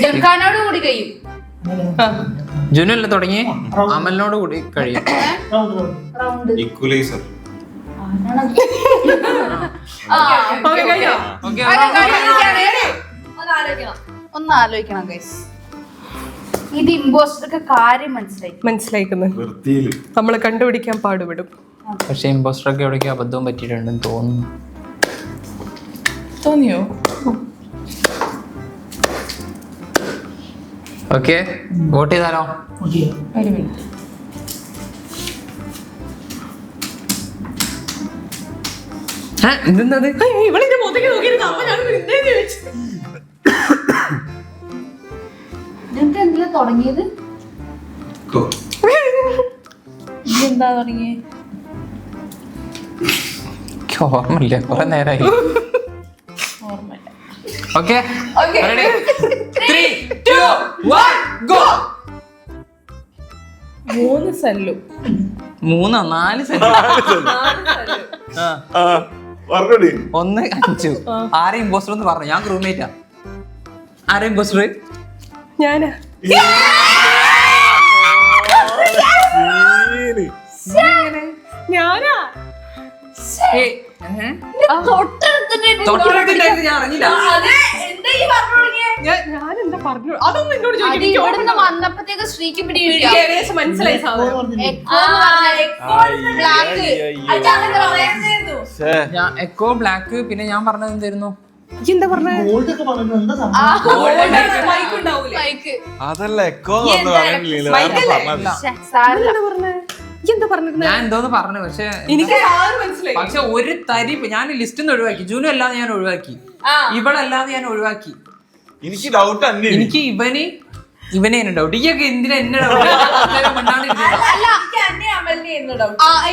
ജർഖാനോട് കൂടി കഴിയും ജുനല്ലേ തുടങ്ങി അമലിനോട് കൂടി കഴിയും Round, round. Round equaliser. Okay, കഴിഞ്ഞോ? ഓക്കെ ഒന്ന് ആലോചിക്കണം ഗൈസ് ഇത് ഇമ്പോസ്റ്റർക്ക് കാര്യം മനസ്സിലായി മനസ്സിലാക്കുന്നത് വൃത്തിയില്. നമ്മൾ കണ്ടുപിടിക്കാൻ പാടുപെടും. പക്ഷെ ഇമ്പോസ്റ്ററൊക്കെ എവിടേക്ക് അബദ്ധവും പറ്റിയിട്ടുണ്ടെന്ന് തോന്നുന്നു. തോന്നിയോ? ഓക്കെ വോട്ട് ചെയ്താലോ? Okay. ഒരു മിനിറ്റ്. ഇതെന്തത്? ഇവളിന്റെ മുഖത്തേക്ക് നോക്കിയിരുന്നു. അപ്പൊ ഞാൻ എന്തേന്ന് ചോദിച്ചു. നിങ്ങൾക്ക് എന്തിനാ തുടങ്ങിയത് ഇതെന്താ തുടങ്ങിയേ? എനിക്ക് ഓർമ്മയില്ല കുറെ നേരമായി. ഓർമ്മയില്ല. Okay Okay. Ready 3 2 1 go. 3 Sallu. 3 4 സെന്റ് പറഞ്ഞോടി. 1 5 ആരെ ഇമ്പോസ്റ്റർ എന്ന് പറഞ്ഞു. ഞാൻ റൂംമേറ്റാ. ആരെ ഇമ്പോസ്റ്റർ? ഞാനാ. ഞാനാ. തൊട്ടടുത്തിട്ടായിരുന്നു ഞാൻ അറിഞ്ഞില്ല. അതെ, എന്താ ഈ പറഞ്ഞു തുടങ്ങിയേ? ഞാൻ എന്താ പറഞ്ഞു? അതൊന്നും എന്നോട് അത് ചോദിക്കും. ഇവിടുന്ന് വന്നപ്പോഴത്തേക്ക് ശ്രീക്ക് എനിക്ക് ഏകദേശം മനസ്സിലായി സാധനം. ഞാൻ എക്കോ ബ്ലാക്ക് പിന്നെ ഞാൻ പറഞ്ഞത് എന്തായിരുന്നു? എന്താ പറഞ്ഞേ? Gold ഒക്കെ പറഞ്ഞത് എന്താ സംഭവം? മൈക്ക് ഉണ്ടാവൂലേ? അതല്ല എക്കോ എന്ന് പറയുന്നില്ല. എന്താ പറഞ്ഞേ? എന്താ പറഞ്ഞിരുന്നെ? ഞാൻ എന്തോന്ന് പറഞ്ഞു പക്ഷെ എനിക്ക് സാധനം മനസ്സിലായി. പക്ഷെ ഒരു തരി ഞാൻ ലിസ്റ്റിൽ നിന്ന് ഒഴിവാക്കി. ജൂനു അല്ലാതെ ഞാൻ ഒഴിവാക്കി. ഇവളല്ലാതെ ഞാൻ ഒഴിവാക്കി. എനിക്ക് ഡൗട്ട് അന്നെ. എനിക്ക് ഇവനെ ഡൗട്ട്. ഈയൊക്കെ എന്തിനാ എന്നെ ഡൗട്ട്? അല്ല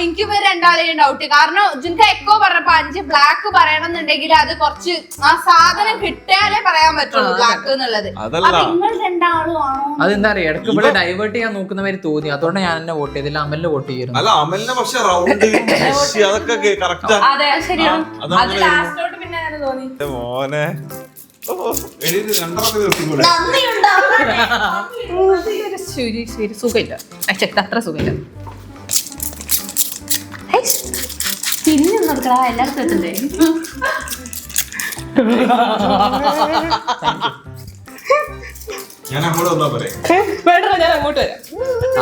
എനിക്ക് ഇവർ രണ്ടാളെയും ഡൗട്ട്. കാരണം ജിൻക്ക് എക്കോ പറഞ്ഞപ്പോ 5 ബ്ലാക്ക് പറയണമെന്നുണ്ടെങ്കിൽ അത് കുറച്ച് ആ സാധനം കിട്ടിയാലേ പറയാൻ പറ്റുള്ളൂ ബ്ലാക്ക് എന്നുള്ളത്. അതല്ല. അപ്പൊ നിങ്ങൾ രണ്ടാളും ആണോ? അതെന്താ അറിയാം, ഇടയ്ക്ക് ഇവിടെ ഡൈവേർട്ട് ചെയ്യാൻ നോക്കുന്നവര് തോന്നി. അതുകൊണ്ട് ഞാൻ എന്നെ വോട്ട് ചെയ്തില്ല. അമലിനെ വോട്ട് ചെയ്യുന്നു. അല്ല അമലിനെ പക്ഷെ റൗണ്ട് അതൊക്കെ കറക്റ്റാ. അതെ ശരിയാണ്. അത് അതങ്ങനെ ലാസ്റ്റോട്ട് പിന്നെ അങ്ങനെ തോന്നി. മോനെ രണ്ടെണ്ണത്തിന് നിർത്തിക്കൂടെ? ശരി ശരി സുഖമില്ല. അത്ര സുഖമില്ല. തിരിഞ്ഞു നോക്കടാ എല്ലായിടത്തും എത്തണ്ടേ. ഞാൻ അങ്ങോട്ട് വന്നാ പോരെ? വേണ്ട, ഞാൻ അങ്ങോട്ട് വരാം.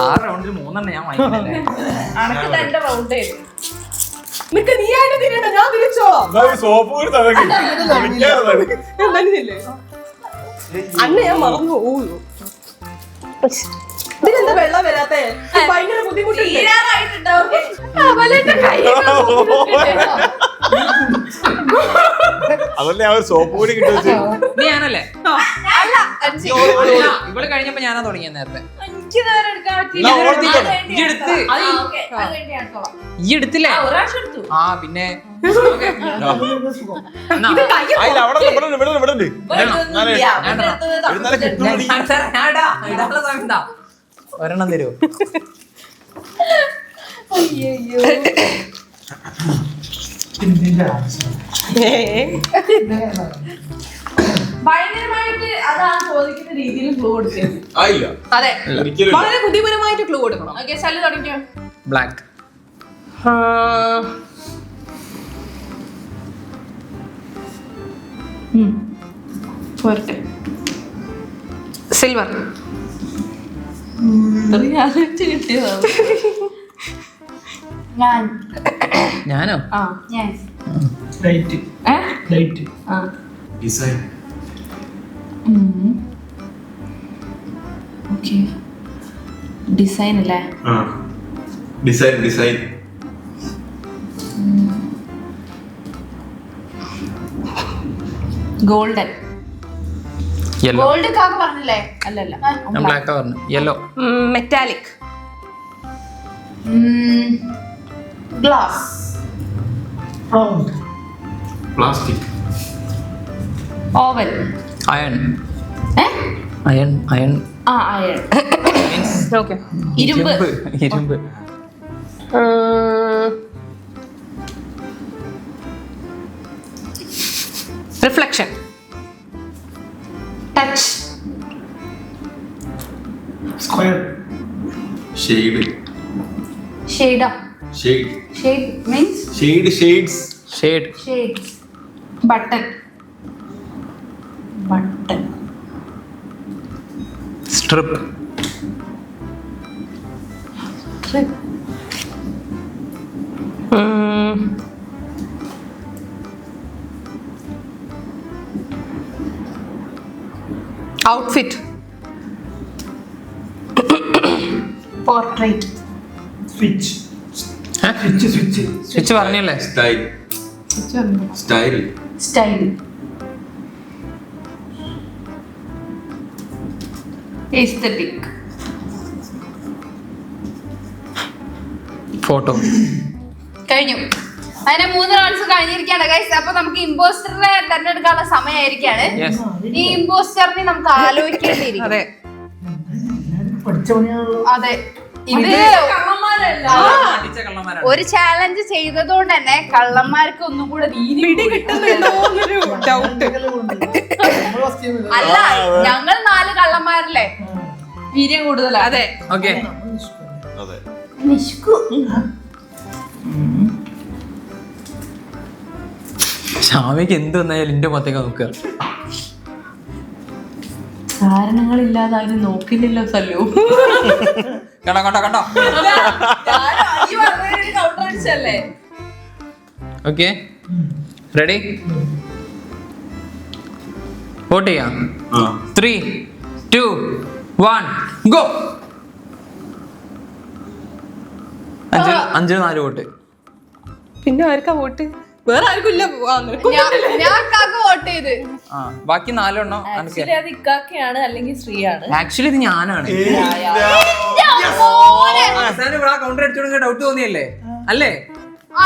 6 റൗണ്ടിൽ 3 ഞാൻ വാങ്ങിക്കില്ലേ. അനക്ക് തന്റെ റൗണ്ട് ചെയ്തു. നിനക്ക് നീ ആയിട്ട് തിരിയണ്ട, ഞാൻ തിരിച്ചോ. സോപ്പ് കൂടി തലക്കി മനസ്സില്ലേ? അന്ന് ഞാൻ മറന്നു. ഇതിനെന്താ വെള്ളം വരാത്തെ? ഭയങ്കര ബുദ്ധിമുട്ടില്ല. തീരാറായിട്ടുണ്ടാവും. അതല്ലേ ആ ഒരു സോപ്പ് കൂടി കിട്ടുവെച്ച്. നീ ഞാനല്ലേ? അല്ല അല്ല, ഇവള് കഴിഞ്ഞപ്പോ ഞാനാ തുടങ്ങിയ നേരത്തെ. എനിക്ക് നേരെ എടുക്കാൻ പറ്റില്ല. ഞാൻ ഓർത്തിട്ടോ. ഈ എടുത്ത് ഓക്കേ, അത് വേണ്ടി എടുത്തോളാം. ഈ എടുത്തില്ലേ? ഒരാഴ്ച എടുത്തു. ആ പിന്നെ എന്നാ, അതിൽ അവിടെ വിടണ്ട്. ഇതൊന്നുമില്ല. ഞാൻ ഇവിടുത്തെ കിട്ടുമോ? ഇടാനുള്ള സമയം എന്താ? ഒരെണ്ണം തരുമോ? ഇതിന്റെ ആവശ്യം. ഭയങ്കരമായിട്ട് അതാണ് ചോദിക്കുന്ന രീതിയിൽ ക്ലൂ കൊടുത്തത്. ആയില്ല അതെ, ഒരിക്കലും വളരെ ബുദ്ധിപരമായിട്ട് ക്ലൂ കൊടുക്കണം. ഓക്കെ ശല്യം തുടങ്ങിയോ? ബ്ലാക്ക്. സിൽവർ. കിട്ടിയതാണ്. ഞാനോ? ലൈറ്റ് ലൈറ്റ് ഡിസൈൻ ഡിസൈൻ അല്ലേ? Design golden. യെല്ലോ. ഗോൾഡ് കാക്ക പറഞ്ഞില്ലേ? അല്ലല്ല. ഞാൻ ബ്ലാക്ക് പറഞ്ഞു. Yellow. Metallic. Glass. Round plastic oval. Iron. Iron. Iron. Okay. ഇരുമ്പ്. ഇരുമ്പ്. റിഫ്ലക്ഷൻ. ടച്ച്. സ്ക്വയർ ഷെയ്ഡ് ഷെയ്ഡോ? Shade shade means shades shade. Shades. Button. Button. Strip. Outfit. Portrait. Switch switch switch switch പറഞ്ഞല്ലേ? Style style. എസ്തെറ്റിക്. ഫോട്ടോ. കഴിഞ്ഞു. അതിന്റെ 3 റൗണ്ട്സ് കഴിഞ്ഞിരിക്കുകയാണ് ഗൈസ്. അപ്പൊ നമുക്ക് ഇമ്പോസ്റ്ററിനെ തെരഞ്ഞെടുക്കാനുള്ള സമയമായിരിക്കാണ്. യെസ്. ഈ ഇമ്പോസ്റ്ററിനെ നമുക്ക് ആലോചിക്കേണ്ടിയിരിക്കും. അതെ. പഠിച്ച പണിയാണല്ലോ. അതെ, ഇത് കള്ളന്മാരല്ല. അടിച്ച കള്ളന്മാരാണ്. ഒരു ചാലഞ്ച് ചെയ്തതുകൊണ്ട് തന്നെ കള്ളന്മാർക്ക് ഒന്നും കൂടെ പിടി കിട്ടുന്നുണ്ടോന്നൊരു ഡൗട്ട്. അല്ല, ഞങ്ങൾ 4 കള്ളന്മാരല്ലേ? വീര്യം കൂടുതലാ. അതെ. ഓക്കെ. അതെ നിഷ്കു. ഷാമിക്ക് എന്ത് വന്നാലും എന്റെ മൊത്തേക്ക് നോക്കുക. കാരണങ്ങളില്ലാതെ അതിന് നോക്കില്ലല്ലോ സല്ലു. കണ്ടോ കണ്ടോ കണ്ടോ. കൗണ്ടർ അടിച്ചല്ലേ? Okay, ready? വോട്ട് ചെയ്യാം. 3, 2, 1 ഗോ. 5 4 വോട്ട്. പിന്നെ ആർക്കാ വോട്ട്? വേറെ ആർക്കും ഇല്ല. ഞാൻ കാക്ക വോട്ട് ചെയ്ത്. ആ, ബാക്കി 4 എണ്ണം എനിക്ക്. ആക്ച്വലി അത് ഇക്കാക്കയാണ് അല്ലെങ്കിൽ ശ്രീയാണ്. ആക്ച്വലി ഇത് ഞാനാണ്. അവസാനം ഇവിടെ കൗണ്ടർ അടിച്ചോണ്ട് ഡൗട്ട് തോന്നിയല്ലേ? അല്ലേ?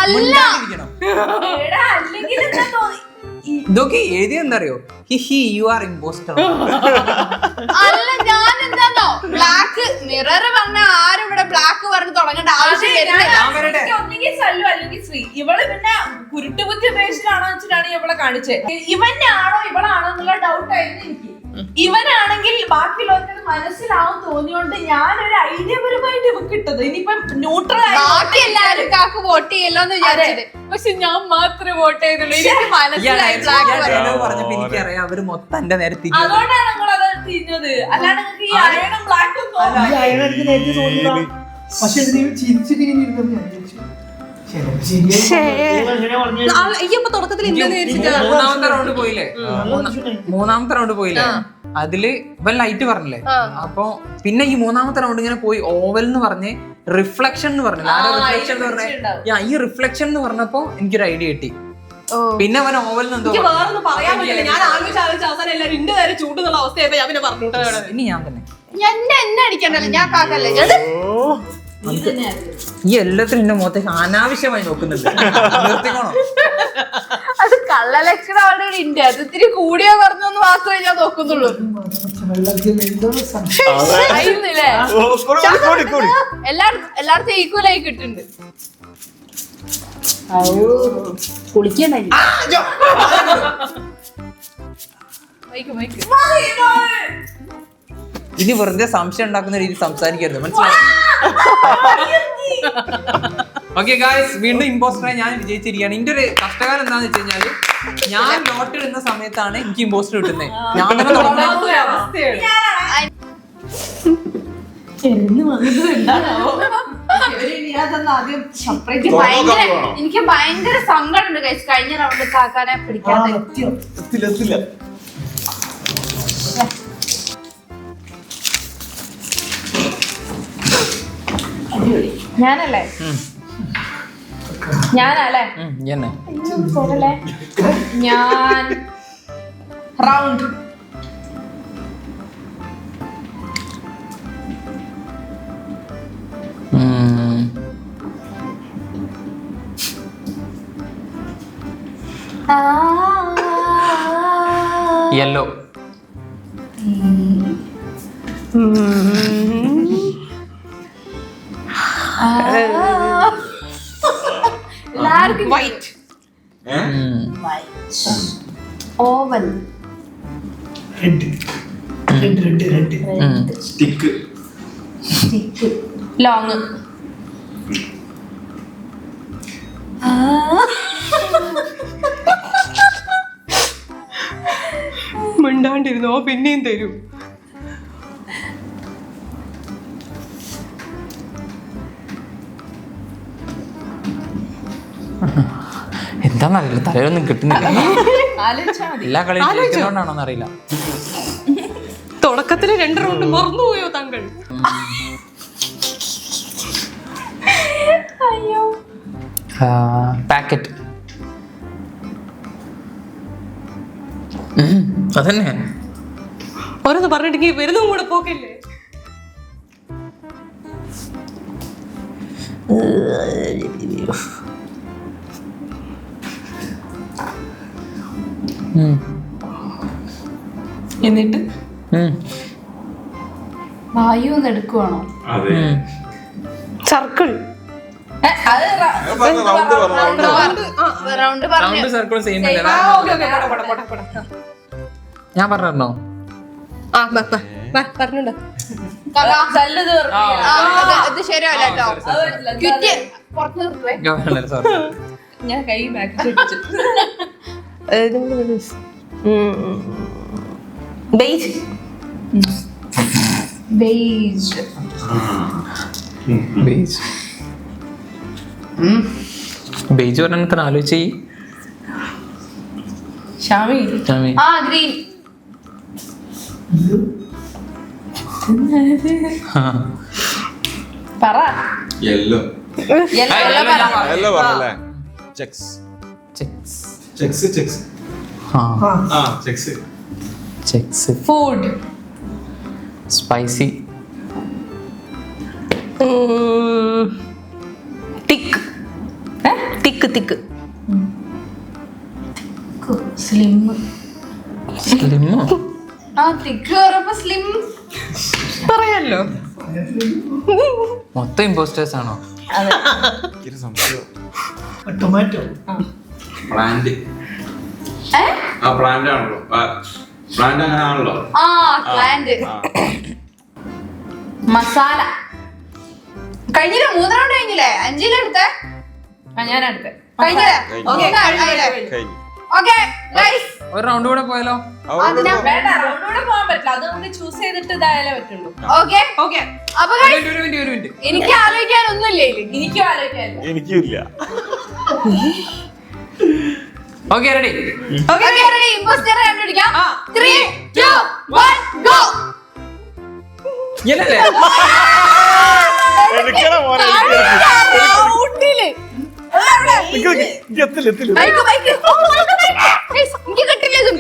അല്ല, മിണ്ടാതിരിക്കണം. എടാ, അല്ലെങ്കിൽ എന്താ തോന്നി? ഇതൊക്കെ എഴുതിയ എന്താ അറിയോ? He you are impostor. അല്ല, ഞാൻ എന്താന്നോ ബ്ലാക്ക് മിറർ പറഞ്ഞ ആരും ഇവിടെ ബ്ലാക്ക് പറഞ്ഞ് തുടങ്ങേണ്ട ആവശ്യം വരുന്നില്ല. എനിക്ക് ഒന്നെങ്കിൽ സല്ലു അല്ലെങ്കിൽ ശ്രീ. ഇവള് പിന്നെ കുരുട്ടുബുദ്ധി ഉപയോഗിച്ചിട്ടാണോ വെച്ചിട്ടാണ് ഇവളെ കാണിച്ചത്. ഇവനാണോ ഇവളാണോ എന്നുള്ള ഡൗട്ട് ആയിരുന്നു എനിക്ക്. ഇവനാണെങ്കിൽ ബാക്കിയുള്ളവർക്ക് മനസ്സിലാവും തോന്നിയോണ്ട് ഞാനൊരു ഐഡിയപരമായിട്ട് ഇവക്ക് ഇട്ടത്. ഇനിയിപ്പം ന്യൂട്രൽ ബാക്കി എല്ലാരും കാക്ക് വോട്ട് ചെയ്യല്ലോ എന്ന് വിചാരിച്ചത്. പക്ഷെ ഞാൻ മാത്രമേ വോട്ട് ചെയ്തുള്ളൂ. എനിക്ക് മനസ്സിലായി ബ്ലാക്ക് പറഞ്ഞപ്പോ എനിക്കറിയാം അവര് മൊത്തം എന്റെ നേരെ തിരിഞ്ഞു. അതുകൊണ്ടാണ് നിങ്ങളത് തിരിഞ്ഞത്. അല്ലാണ്ട് നിങ്ങൾക്ക് ഈ അയണും ബ്ലാക്കും ഈ അയണടിക്ക് നേരത്തെ തോന്നിയതാ. പക്ഷെ ഇതിന് ചിരിച്ചിട്ട് ഇങ്ങനെ ഇരുന്നത് ഞാൻ വിചാരിച്ചു. അയ്യപ്പ തുടക്കത്തിൽ എന്താന്ന് വിചാരിച്ചിട്ടാ? മൂന്നാമത്തെ റൗണ്ട് പോയില്ലേ? അതില് ഇവൻ ലൈറ്റ് പറഞ്ഞില്ലേ? അപ്പൊ പിന്നെ ഈ 3ാമത്തെ റൗണ്ട് ഇങ്ങനെ പോയി ഓവൽ എന്ന് പറഞ്ഞ് റിഫ്ലക്ഷൻ എന്ന് പറഞ്ഞില്ല? റിഫ്ലക്ഷൻ എന്ന് പറഞ്ഞ ഈ റിഫ്ലക്ഷൻ എന്ന് പറഞ്ഞപ്പോ എനിക്കൊരു ഐഡിയ കിട്ടി. പിന്നെ അവൻ ഓവൽ എന്തോ വേറൊന്നും പറയാൻ പറ്റില്ല. ഞാൻ ആലോചിച്ച് അവസാനം എല്ലാവരും എന്റെ നേരെ ചൂടുന്നുള്ള അവസ്ഥയായപ്പോ ഞാൻ പിന്നെ പറഞ്ഞോട്ടെ. ഇനി ഞാൻ തന്നെ. എന്നെ അടിക്കണ്ടല്ലോ, ഞാൻ കാക്കല്ലേ. ഈ എല്ലാത്തിനും എന്റെ മുഖത്തേക്ക് അനാവശ്യമായി നോക്കുന്നുണ്ട്. നിർത്തിക്കോണോ? അത് കള്ളലക്ഷണം ഓൾറെഡി ഉണ്ട്. അത് ഇത്തിരി കൂടിയോ കുറഞ്ഞോന്ന് മാത്രമേ ഞാൻ നോക്കുന്നുള്ളൂ. അറിയുന്നില്ലേ? എല്ലായിടത്തും ഈക്വൽ ആയി കിട്ടുന്നുണ്ട്. കുളിക്കണ്ട. ഇനി വെറുതെ സംശയം ഉണ്ടാക്കുന്ന രീതി സംസാരിക്കരുത്, മനസ്സിലായി? ഓക്കെ ഗായ്സ്, വീണ്ടും ഇമ്പോസ്റ്ററായി ഞാൻ വിജയിച്ചിരിക്കുകയാണ്. ഇതിന്റെ ഒരു കഷ്ടകാലം എന്താന്ന് വെച്ച് കഴിഞ്ഞാല് ഞാൻ നോട്ട് ഇടുന്ന സമയത്താണ് എനിക്ക് ഇമ്പോസ്റ്റർ കിട്ടുന്നത്. ഞാൻ തന്നെ എന്ന് വന്നത് എന്താണാവോ ആദ്യം സെപ്പറേറ്റ് എനിക്ക് ഭയങ്കര സങ്കടമുണ്ട് ഗൈസ് കഴിഞ്ഞ റൗണ്ട് കാക്കാനെ പിടിക്കാതെ. എത്തില്ല ഞാനല്ലേ ഞാനല്ലേ എന്നെ പോകല്ലേ ഞാൻ round yellow. White. Oval red stick long മിണ്ടാണ്ടിരുന്നോ പിന്നെയും തരും. എന്താന്നറിയില്ല, തലയിലൊന്നും കിട്ടുന്നില്ല. എല്ലാ കളിയും ജയിക്കുന്നോണ്ടാണോന്ന് അറിയില്ല. തുടക്കത്തില് 2 റൗണ്ട് മറന്നുപോയോ താങ്കൾ? അയ്യോ പാക്കറ്റ്. അതന്നെ ഓരോന്ന് പറഞ്ഞിട്ടെങ്കിൽ വരുന്നതും കൂടെ പോക്കല്ലേ. എന്നിട്ട് വായു ഒന്ന് എടുക്കുവാണോ? അതെ സർക്കിൾ. റൗണ്ട് പറഞ്ഞു റൗണ്ട് സർക്കിൾ സെയിം അല്ലേ? ഞാൻ പറഞ്ഞോ? പറഞ്ഞുണ്ടോ? ഇത് ശരിയല്ല കേട്ടോ. ക്വിറ്റ് പുറത്ത് നിർത്തുവേ. സോറി. ഞാൻ കൈ back beige. Beige beige beige പറഞ്ഞ ആലോചിച്ച് ഷാമി ആ ഗ്രീൻ പറ യെല്ലോ യെല്ലോ പറഞ്ഞല്ലേ? Checks checks checks checks checks checks. Food spicy. Thick. Thick thick. Slim. സ്ലിമ്മോ? ആ തിക്ക് പറയുമ്പോ സ്ലിം പറയാലോ. മൊത്തം ഇമ്പോസ്റ്റേഴ്സ് ആണോ? ടൊമാറ്റോ. പ്ലാന്റ്. ആ പ്ലാന്റ് ആണല്ലോ, പ്ലാന്റ് അങ്ങനെ ആണല്ലോ. ആ പ്ലാന്റ്. മസാല. കഴിഞ്ഞില്ല, 3 റൗണ്ട് കഴിഞ്ഞില്ലേ? 5-ലെടുത്തേ. ഞാൻ അടുത്ത കഴിഞ്ഞില്ലേ? കഴിഞ്ഞു. ഓക്കെ ഗൈസ് ഒരു റൗണ്ട് കൂടെ പോയാലോ? അതിനാ വേണ്ട, റൗണ്ടിലൂടെ പോകാൻ പറ്റില്ല. അത് നമുക്ക് ചൂസ് ചെയ്തിട്ട് ഇതായാലേ പറ്റുള്ളൂ. Okay okay. അപ്പൊ ഒരു മിനിറ്റ്. എനിക്ക് ആലോചിക്കാനൊന്നുമില്ലേ? എനിക്കും ആലോചിക്കാനില്ല. എനിക്കില്ല. Okay ready. Okay ready. Impostor കണ്ടുപിടിക്കാം. 3 2 1 ഗോ. ഇല്ലല്ലേ? എടുക്കണ മോനെ, റൗണ്ടില് എത്തില്ല. Bike bike. ഗൈസ് എനിക്ക് കിട്ടില്ല ഇത്.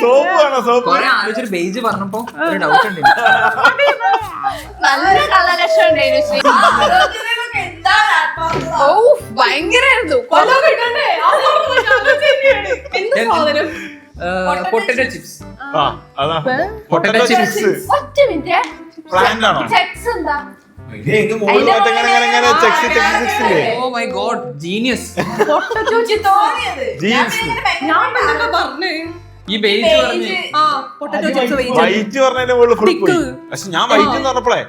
സോപ്പ് വേണോ? സോപ്പ് കൊറേ ആലോചിച്ചൊരു ബേജ് പറഞ്ഞപ്പോ ഒരു ഡൗട്ട് ഉണ്ട്. നല്ല കളലക്ഷം ഉണ്ടായിരുന്നു. എന്താണ് ആത്മാർത്ഥത? ഓ ഭയങ്കരായിരുന്നു. എന്ത് സാധനം? Potato chips. അതാ പൊട്ടറ്റോ ചിപ്സ്. ഒറ്റ മിനിറ്റ്. പ്ലാന്റ് ആണോ? ചെക്സ് എന്താ? Oh my God, genius. തോന്നിയത് ജീൻസ്. ഞാൻ എന്തൊക്കെ പറഞ്ഞേ? ഈ ബേജ് പറഞ്ഞ് ആ പൊട്ടറ്റോ ചിപ്സ് വൈറ്റ് പറഞ്ഞതിന്റെ മുകളിൽ ഫുൾ പോയി. പക്ഷെ ഞാൻ വൈറ്റ് എന്ന് പറഞ്ഞപ്പോഴേ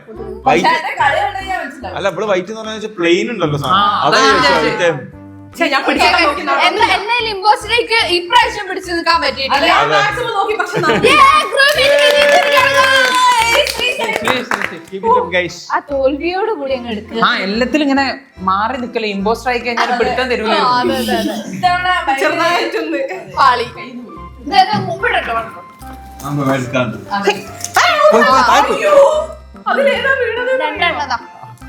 വൈറ്റ് കളി കണ്ടെങ്കിൽ ഞാൻ മനസ്സിലാവും. അല്ല, ഇവിടെ വൈറ്റ് എന്ന് പറഞ്ഞാൽ പ്ലെയിൻ ഉണ്ടല്ലോ ആ, സാധനം. അതാ അതാ ഞാൻ ചോദിച്ചത്. ഞാൻ പിടിച്ചാൽ നോക്കി എന്നാലും ഇമ്പോസ്റ്ററിലേക്ക് ഇപ്രാവശ്യം പിടിച്ചു നിൽക്കാൻ പറ്റിയിട്ടില്ല. മാക്സിമം നോക്കി പക്ഷെ ആ തോൽവിയോട് കൂടി അങ്ങ് എടുക്കുക. എല്ലാത്തിലും ഇങ്ങനെ മാറി നിക്കല്ലേ, ഇമ്പോസ്റ്റർ ആയി കഴിഞ്ഞാൽ പിടുത്തം തരൂല. ചെറുതായിട്ടൊന്ന് പാളി. ഇതൊക്കെ മുമ്പിടട്ടോ. അതിലേതാ വീണത്? രണ്ടെണ്ണതാ.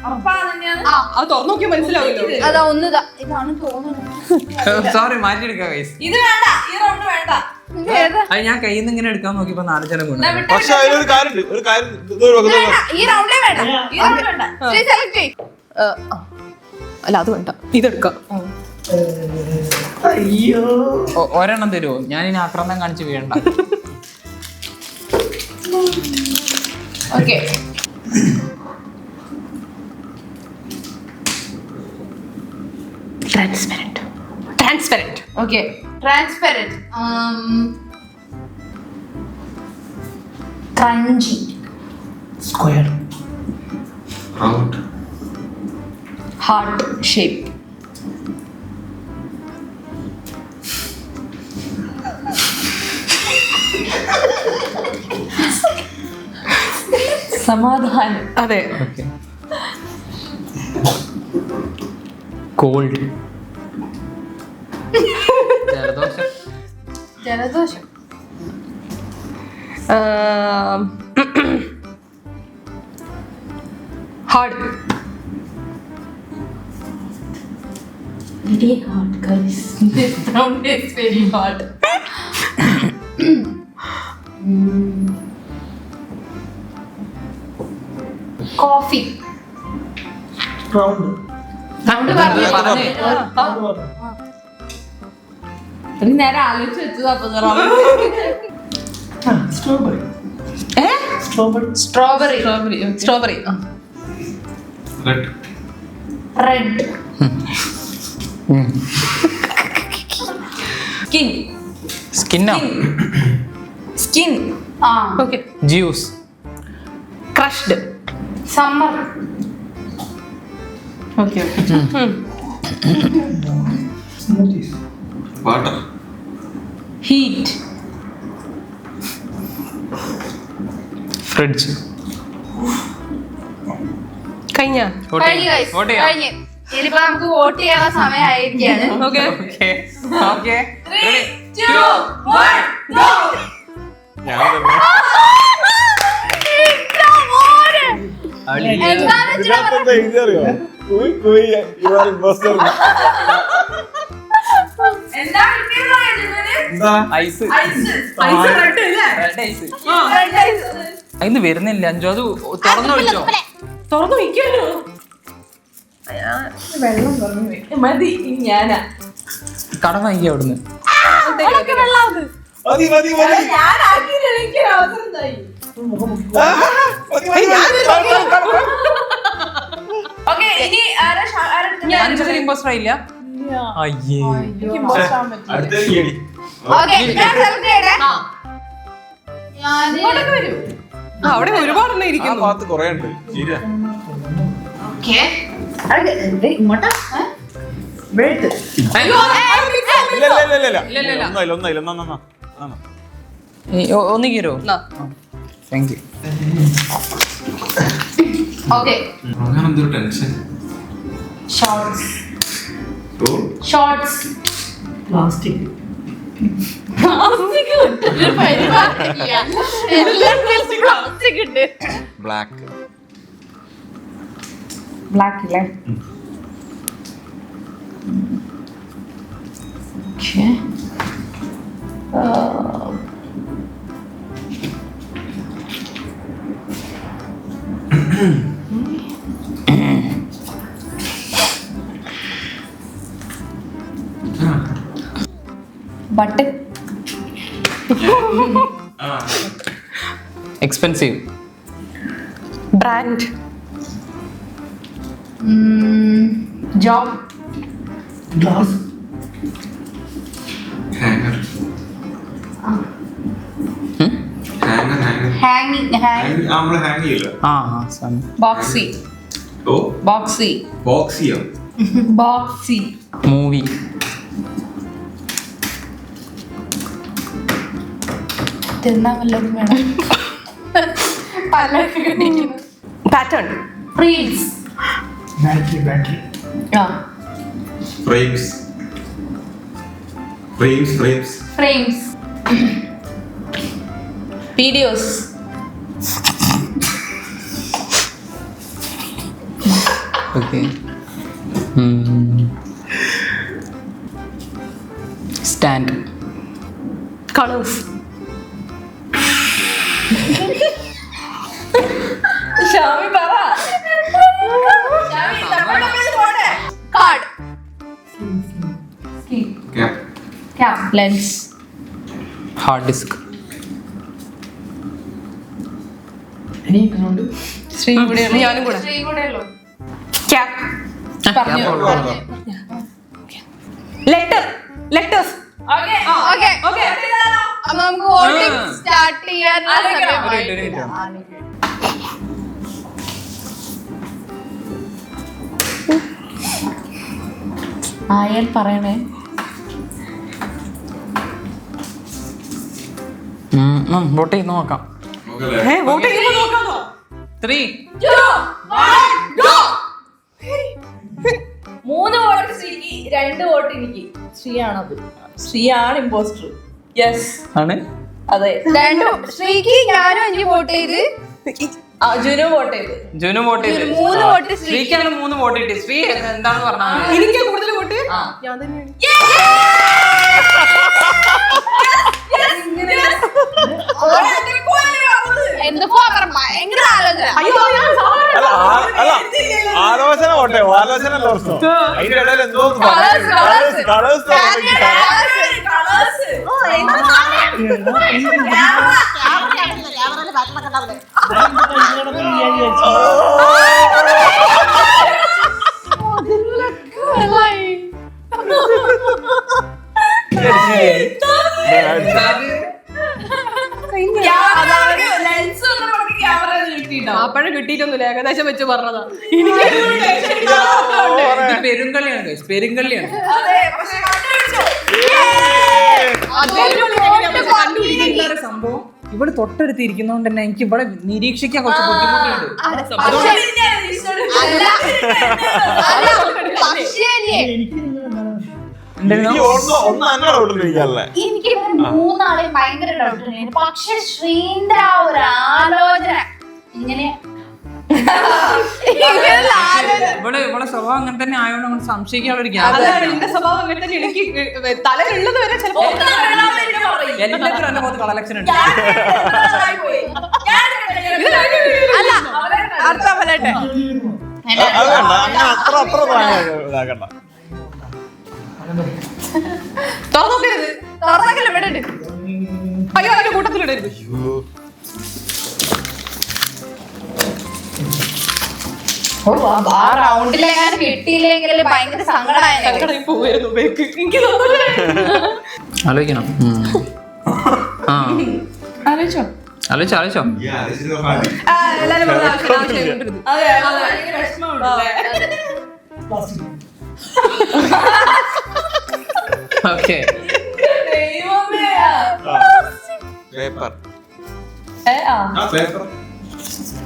അത് തുറന്നു നോക്കിയാൽ മനസ്സിലാവില്ലോ. അതാ ഒന്നിതാ. ഇതാണ് തോന്നുന്നത്. സോറി, മാറ്റിയെടുക്കാം ഗൈസ്. ഇത് വേണ്ട, ഈ റൗണ്ട് വേണ്ട. ഇത് ഏതാ? അത് ഞാൻ കയ്യിൽ നിന്ന് ഇങ്ങനെ എടുക്കാൻ നോക്കിയപ്പോ 4 ജനം വീണു. പക്ഷെ അതിലൊരു കാര്യമുണ്ട്, ഒരു കാര്യം വേണ്ട, ഈ റൗണ്ടേ വേണ്ട. ഈ റൗണ്ട് വേണ്ട. സെലക്ട് ചെയ്യ്. അല്ല അത് വേണ്ട, ഇതെടുക്കാം. അയ്യോ ഒരെണ്ണം തരുമോ? ഞാൻ ഇനി ആക്രമണം കാണിച്ച് വീഴണ്ട. Okay. Transparent. Okay. Transparent. Crunchy. Square heart shape. സമാധാനം. അതെ. ഓക്കെ. കോൾഡ്. ജലദോഷം. ജലദോഷം. Hard. Very hard, guys. This round is very hard. Coffee. Round Sound പറഞ്ഞു. ഒരു നേരം ആലോചിച്ച് വെച്ചതാ അപ്പൊ strawberry strawberry Strawberry. Strawberry. Red. Skin. സ്കിന്നോ? Skin. Okay. Juice. Crushed. Summer. Okay. Smoothies water. Heat. Fridge. കഴിഞ്ഞ. കഴിഞ്ഞു guys. കഴിഞ്ഞു. ഇനിയിപ്പോ നമുക്ക് വോട്ട് ചെയ്യാനുള്ള സമയമായിരിക്കാണ്. ഓക്കെ. ഓക്കെ. ഞാൻ തന്നെ എന്താന്ന് വെച്ചാ ഇതിനകത്ത് എഴുതി അറിയോ? കുയ് കുയ് you are imposter. എന്താ കിട്ടിയെന്ന് പറയുന്നത്? എന്താ? ഐസ്. ഐസ് റെഡ് അല്ലേ? Red ice. Red ice. അതിന് വരുന്നില്ല. അഞ്ചോ അത് തുറന്നു വിളിച്ചോ? തുറന്നു വയ്ക്കാനോ? വെള്ളം തുറന്നു പോയി. മതി ഇനി ഞാനാ. കടം വാങ്ങിക്കുക അവിടുന്ന്. മതി മതി മതി. ഞാനാക്കിയിട്ട് എനിക്ക് അവസരം തരും. ആ, മതി മതി. ഓക്കെ, ഇനി ആരാ അഞ്ച് ഇമ്പോസ്റ്റർ ആയില്ല. അയ്യേ. അടുത്ത കേടി. ഓക്കെ. ഞാൻ സെലക്ട് ചെയ്യട്ടെ. ഇങ്ങോട്ടൊക്കെ വരൂ. അവിടെ ഒരുപാട് ആ ഇരിക്കുന്നു. ഭാഗത്ത് കൊറേ ഉണ്ട്. ശരിയാ. ഓക്കെ. ഇങ്ങോട്ടാ ഇല്ല ഇല്ല ഇല്ല ഇല്ല ഇല്ല, ഇല്ല. ഒന്നായില്ല ഒന്നായില്ല എന്നാ ഒന്ന് കീരോ? Thank you. ഓക്കെ. അങ്ങനെ എന്തൊരു tension. Shorts. Shorts. Plastic black. Black ഇല്ലേ? Okay. Button. Expensive. Brand. Job. Glass hanger. ഹാങ്ങിങ്. നമ്മള് ഹാങ് ചെയ്യില്ല. ബോക്സി. ഓ ബോക്സി. ബോക്സിയോ? ബോക്സി. മൂവി. തിന്നാൻ വല്ലതും വേണം. പലർക്ക് കിട്ടിയിരിക്കുന്നു. പാറ്റേൺ. റീൽസ്. ബാറ്ററി ആ frames. Frames. Videos. Okay. Stand. Colours. Shami പറ. ഷാമി പോടെ. Card. Cap. Lens. Hard disk. Sree കൂടെ ഞാനും കൂടെ. ശ്രീ കൂടെ ഉള്ളൂ. ക്യാപ്. ലെറ്റേഴ്സ്. ഓക്കേ. ഓക്കെ അപ്പൊ നമുക്ക് വോട്ടിംഗ് സ്റ്റാർട്ട് ചെയ്യാൻ സമയമായി. ആയാൽ പറയണേ. വോട്ട് ചെയ്ത് നോക്കാം. വോട്ട് ചെയ്യുമ്പോൾ നോക്കാമോ? 3 3 വോട്ട് ശ്രീക്ക്, 2 വോട്ട് എനിക്ക്. ശ്രീയാണത്. ശ്രീയാണ് ഇമ്പോസ്റ്റർ. യെസ് ആണ്. അതെ. ശ്രീക്ക് ഞാനും 5 വോട്ട് ചെയ്ത്, ജുനു വോട്ട് ചെയ്ത്. ജുനു വോട്ട് ചെയ്ത്. 3 വോട്ട് ശ്രീ. ശ്രീക്കാണ് 3 വോട്ട് കിട്ടി. ശ്രീ എന്താണ് പറഞ്ഞത്? എനിക്ക് കൂടുതൽ വോട്ട് ഞാൻ തന്നെയാണ്. എന്തൊക്കെ ഭയങ്കര ആലോചന. അയ്യോ ഞാൻ സാധാരണ ആലോചന പോട്ടെ, ആലോചന അല്ല പ്രശ്നം. അതിന്റെ ഇടയിൽ എന്തോ Colours. കളേഴ്സ് അപ്പഴ കിട്ടിയിട്ടൊന്നുമില്ല, ഏകദേശം വെച്ച് പറഞ്ഞതാ. ഇത് പെരുങ്കളിയാണ് guys, പെരുങ്കളിയാണ്. ഇതൊരു സംഭവം ഇവിടെ തൊട്ടടുത്ത് ഇരിക്കുന്നോണ്ട് തന്നെ എനിക്ക് ഇവിടെ നിരീക്ഷിക്കാൻ കുറച്ച് ബുദ്ധിമുട്ടുണ്ട്. ഒന്ന് അങ്ങനെ ഓർഡറില്ലേ? എനിക്ക് മൂന്നാളെ ഭയങ്കര ഡൗട്ട് ഉണ്ടായിരുന്നു. പക്ഷെ ശ്രീന്റെ ആ ഒരു ആലോചന ഇങ്ങനെ ഇവിടെ സ്വഭാവം അങ്ങനെ തന്നെ ആയതുകൊണ്ട് നമ്മൾ സംശയിക്കാനുള്ള ഒരു അതാണ് എന്റെ സ്വഭാവം. അങ്ങനെ തന്നെ എനിക്ക് തലയിലുള്ളത് വരെ ചിലപ്പോ എല്ലാത്തിനും എന്റെ മുഖത്ത് കളക്ഷൻ ഉണ്ട്. അർത്ഥം പറയട്ടെ. അത്ര ഇതാക്കണ്ട. തുറന്നോക്കരുത്. തുറന്നൊക്കെ ഇവിടെ ഉണ്ട്. അയ്യോ അതിന്റെ കൂട്ടത്തിലിടരുത്. ആ റൗണ്ടിലെങ്ങാനും കിട്ടിയില്ലെങ്കിൽ ഭയങ്കര സങ്കടമായി പോയിരുന്നു ബേക്ക്. എനിക്ക് തോന്നുന്നു ആലോചിക്കണം. ആ ആലോചിച്ചോ. ആലോചിച്ചോ. എല്ലാരും പറഞ്ഞ ആവശ്യം കൊണ്ടിരുന്നു. ഓക്കെ. പേപ്പർ.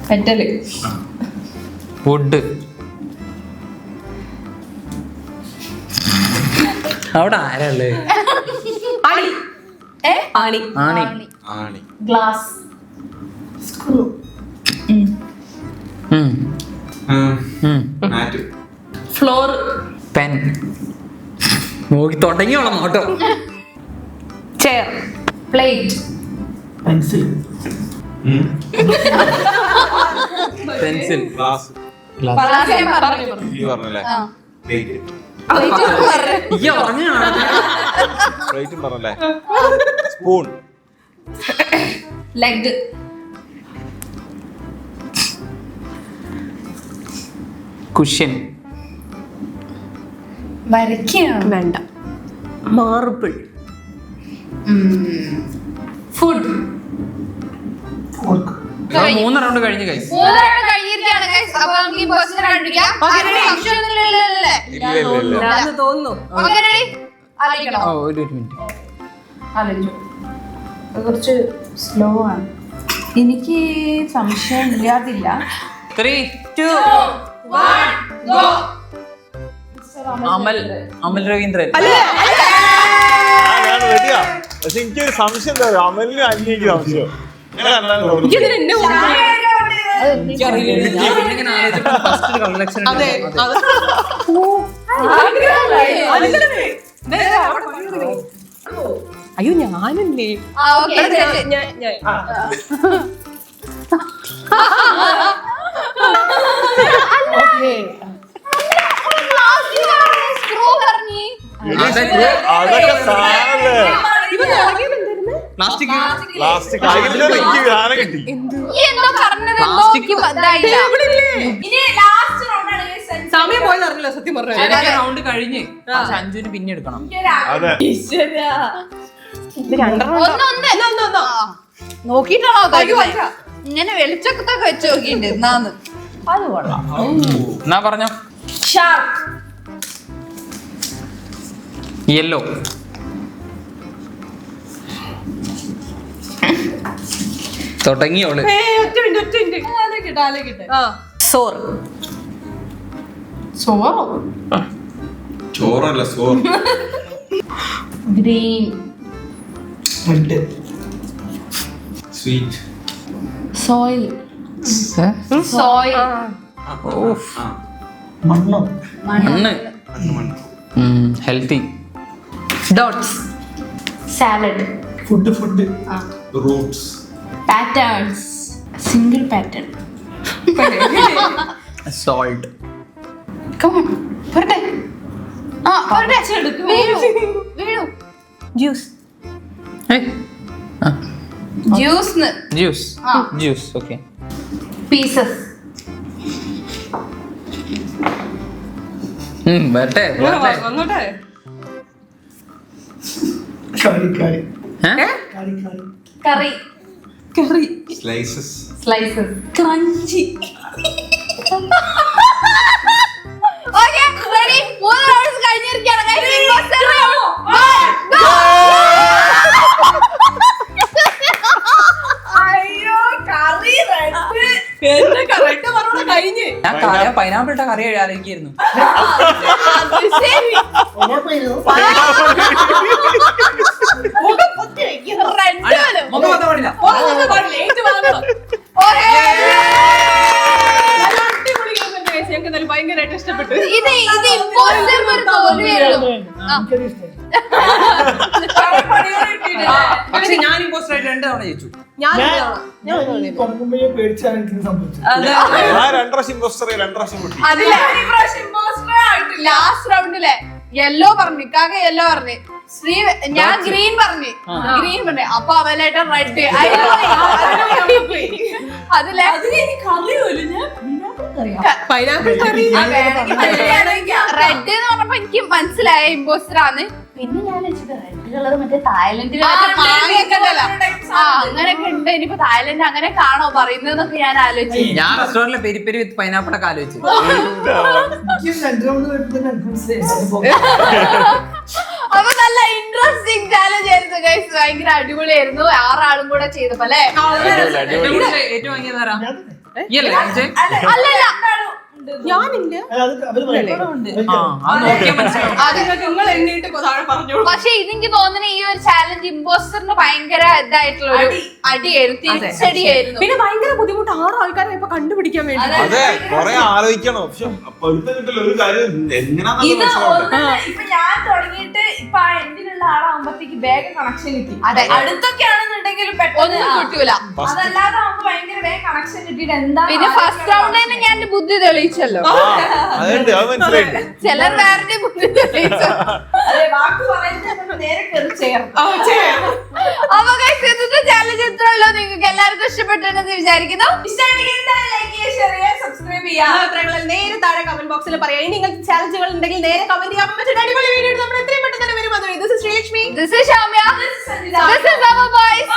മെറ്റല്. വുഡ്. അവിടെ ആരാ ഉള്ളത്? ആണി. ആണി. ആണി. ആണി. Glass. Screw. Mat. Floor. Pen. നോക്കി തുടങ്ങിയോളാം നോട്ടോ. Chair. Plate. Pencil. Pencil. Glass. പറഞ്ഞു. ഈ പറഞ്ഞല്ലേ? പ്ലേറ്റ്. ഈ പറഞ്ഞാണ്. പ്ലേറ്റും പറഞ്ഞല്ലേ? സ്പൂൺ. ലെഗ്. കുഷ്യൻ. വരയ്ക്കുകയാണ്. വേണ്ട. മാർബിൾ. ഫുഡ്. ഫോർക്ക്. 3 റൗണ്ട് കഴിഞ്ഞു ഗൈസ്. 3 റൗണ്ട് കഴിഞ്ഞിരിക്കുകയാണ് ഗൈസ്. അപ്പൊ നമുക്ക് ഈ ബോസിനെ കണ്ടുപിടിക്കാം. സംശയമൊന്നുമില്ലല്ലേ? ഞാൻ തോന്നുന്നു. Okay ready? ആലോചിക്കണോ? ഒരു മിനിറ്റ്. ആലോചിച്ചു. കുറച്ച് സ്ലോ ആണ്. എനിക്ക് സംശയം ഇല്ലാതില്ല. 3, 2, 1 ഗോ. അമൽ രവീന്ദ്രൻ. ഞാൻ റെഡിയാ. പക്ഷെ എനിക്കൊരു സംശയം എന്താ പറയുക, അമലിനും അന്യക്ക് സംശയം. ഇതിന് എന്നെ അതെ അയ്യോ ഞാനല്ലേ ഓക്കേ സ്ക്രൂ പറഞ്ഞു. അതൊക്കെ സാറല്ലേ പ്ലാസ്റ്റിക് ലാസ്റ്റ് കഴിഞ്ഞ എനിക്ക് ഗാനം കിട്ടി. ഈ എന്തോ പറഞ്ഞത് എന്തോ എനിക്ക് ഇതായില്ല. ഇനി ലാസ്റ്റ് റൗണ്ടാണ് സമയം പോയത് അറിഞ്ഞില്ല സത്യം പറഞ്ഞു. റൗണ്ട് കഴിഞ്ഞ് അഞ്ജുവിന് പിന്നെ എടുക്കണം. അതെ ഒന്ന് നോക്കിട്ടാണോ ഇങ്ങനെ വെളിച്ചൊക്കെ വെച്ച് നോക്കിണ്ട് എന്നാന്ന്. അത് കൊള്ളാം. എന്നാ പറഞ്ഞോ. ഷാർക്ക്. യെല്ലോ. തുടങ്ങിയോള്. സോർ. ചോറോ? ചോറല്ല sour. Green. Red. Sweet. Soil. Soil. മണ്ണോ? മണ്ണ്. Healthy. Dots. Salad. Food. Roots. Patterns. Single pattern. Salt. Come on പോരട്ടെ. വീഴു. Juice. Juice. Juice. Okay. Pieces. വരട്ടെ. വന്നോട്ടെ. Curry. Curry. Curry. Slices. Slices. Crunchy. Okay ready. 3 rounds കഴിഞ്ഞിരിക്കുകയാണ് ഗയ്സ്. Impostor round. അയ്യോ കറി റെഡ്. എന്റെ കറക്റ്റ് പറഞ്ഞ കഴിഞ്ഞ്. ഞാൻ പൈനാപ്പിൾ ഇട്ട കറി ആലോചിക്കായിരുന്നു. ഞങ്ങൾക്ക് ഭയങ്കരമായിട്ട് ഇഷ്ടപ്പെട്ടു. ഇത് ഇംപോസ്റ്റർ ഒരു തോൽവിയായിരുന്നു. പക്ഷെ ഞാൻ ഇമ്പോസ്റ്റർ ആയിട്ട് 2 തവണ ജയിച്ചു. ഞാൻ തുടങ്ങുമ്പോഴേ പേടിച്ചാണ് എനിക്ക് സംഭവിച്ചത്. ഞാൻ 2 പ്രാവശ്യം ഇമ്പോസ്റ്റർ 2 പ്രാവശ്യം കിട്ടി. അതിലെ ലാസ്റ്റ് റൗണ്ടിലെ യെല്ലോ പറഞ്ഞു. ഇക്കാക്ക യെല്ലോ പറഞ്ഞു. ഞാൻ ഗ്രീൻ പറഞ്ഞു. അപ്പൊ അവലായിട്ട് റെഡ്. അതിലെ പൈനാപ്പിൾ കറി. റെഡ് എന്ന് പറഞ്ഞപ്പോ എനിക്ക് മനസ്സിലായ ഇമ്പോസ്റ്റർ ആണ്. പിന്നെ ഞാൻ റെഡിലുള്ളത് മറ്റേ തായ്ലൻഡിൽ അങ്ങനെയൊക്കെ ഉണ്ട്. ഇനിയിപ്പോ തായ്ലൻഡ് അങ്ങനെ കാണോ പറയുന്നതെന്നൊക്കെ ഞാൻ ആലോചിച്ചു. ഞാൻ റെസ്റ്റോറന്റിലെ പെരി പെരി വിത്ത് പൈനാപ്പിൾ ഒക്കെ ആലോചിച്ചു. അപ്പൊ നല്ല ഇൻട്രസ്റ്റിംഗ് ചാലഞ്ച് ആയിരുന്നു ഗൈസ്. ഭയങ്കര അടിപൊളിയായിരുന്നു. 6 ആളും കൂടെ ചെയ്തപ്പോ അല്ലേ? ഏറ്റവും വാങ്ങിയതാരാ? ഇയല്ലേ അല്ലല്ല ഞാനില്ല. നിങ്ങൾ എണ്ണീട്ട് താഴെ പറഞ്ഞോളൂ. പക്ഷെ ഇതെനിക്ക് തോന്നുന്നു ഈ ഒരു ചാലഞ്ച് ഇമ്പോസ്റ്ററിന് ഭയങ്കര ഇതായിട്ടുള്ള ഒരു അടിയായിരുന്നു. തിരിച്ചടിയായിരുന്നു. പിന്നെ ഭയങ്കര ബുദ്ധിമുട്ട് 6 ആൾക്കാരെ ഇപ്പൊ കണ്ടുപിടിക്കാൻ വേണ്ടി. അതെ കൊറേ ആലോചിക്കണം. പക്ഷെ കിട്ടില്ല ഒരു കാര്യം എങ്ങനെയാ ഇത് ഒന്ന് ഇപ്പൊ ഞാൻ തുടങ്ങിയിട്ട് ഇപ്പൊ ആ എൻഡിലുള്ള ആളാകുമ്പോഴത്തേക്ക് വേഗം കണക്ഷൻ കിട്ടി. അതെ. അടുത്തൊക്കെ ആണെന്നുണ്ടെങ്കിൽ ഒന്നും കിട്ടൂല. അതല്ലാതെ നമുക്ക് ഭയങ്കര വേഗം കണക്ഷൻ കിട്ടിയിട്ട് എന്താ പിന്നെ ഫസ്റ്റ് റൗണ്ട് തന്നെ ഞാൻ എന്റെ ബുദ്ധി തെളിയിച്ചല്ലോ. അതുണ്ട് അത് മനസ്സിലായി. ചിലർ വേറെ ബുദ്ധി തെളിയിച്ചു. വാക്ക് പറയുന്നത് നേരെ കയറി ചേർന്നു. അപ്പൊ guys, ഇന്നത്തെ ചാലഞ്ച് ഇത്രേ ഉള്ളൂ. നിങ്ങൾക്ക് എല്ലാവർക്കും ഇഷ്ടപ്പെട്ടെന്ന് വിചാരിക്കുന്നു. സബ്സ്ക്രൈബ് ചെയ്യാം. നേരെ താഴെ കമന്റ് ബോക്സിൽ പറയാം. ഇനി നിങ്ങൾക്ക് ചാലഞ്ചുകൾ ഉണ്ടെങ്കിൽ നേരെ കമന്റ് ചെയ്യാൻ പറ്റുന്ന അടിപൊളി വീഡിയോ നമ്മൾ എത്രയും പെട്ടെന്ന് തന്നെ വരും. This is Shriyakshmi. This is Shamya. This is our boys.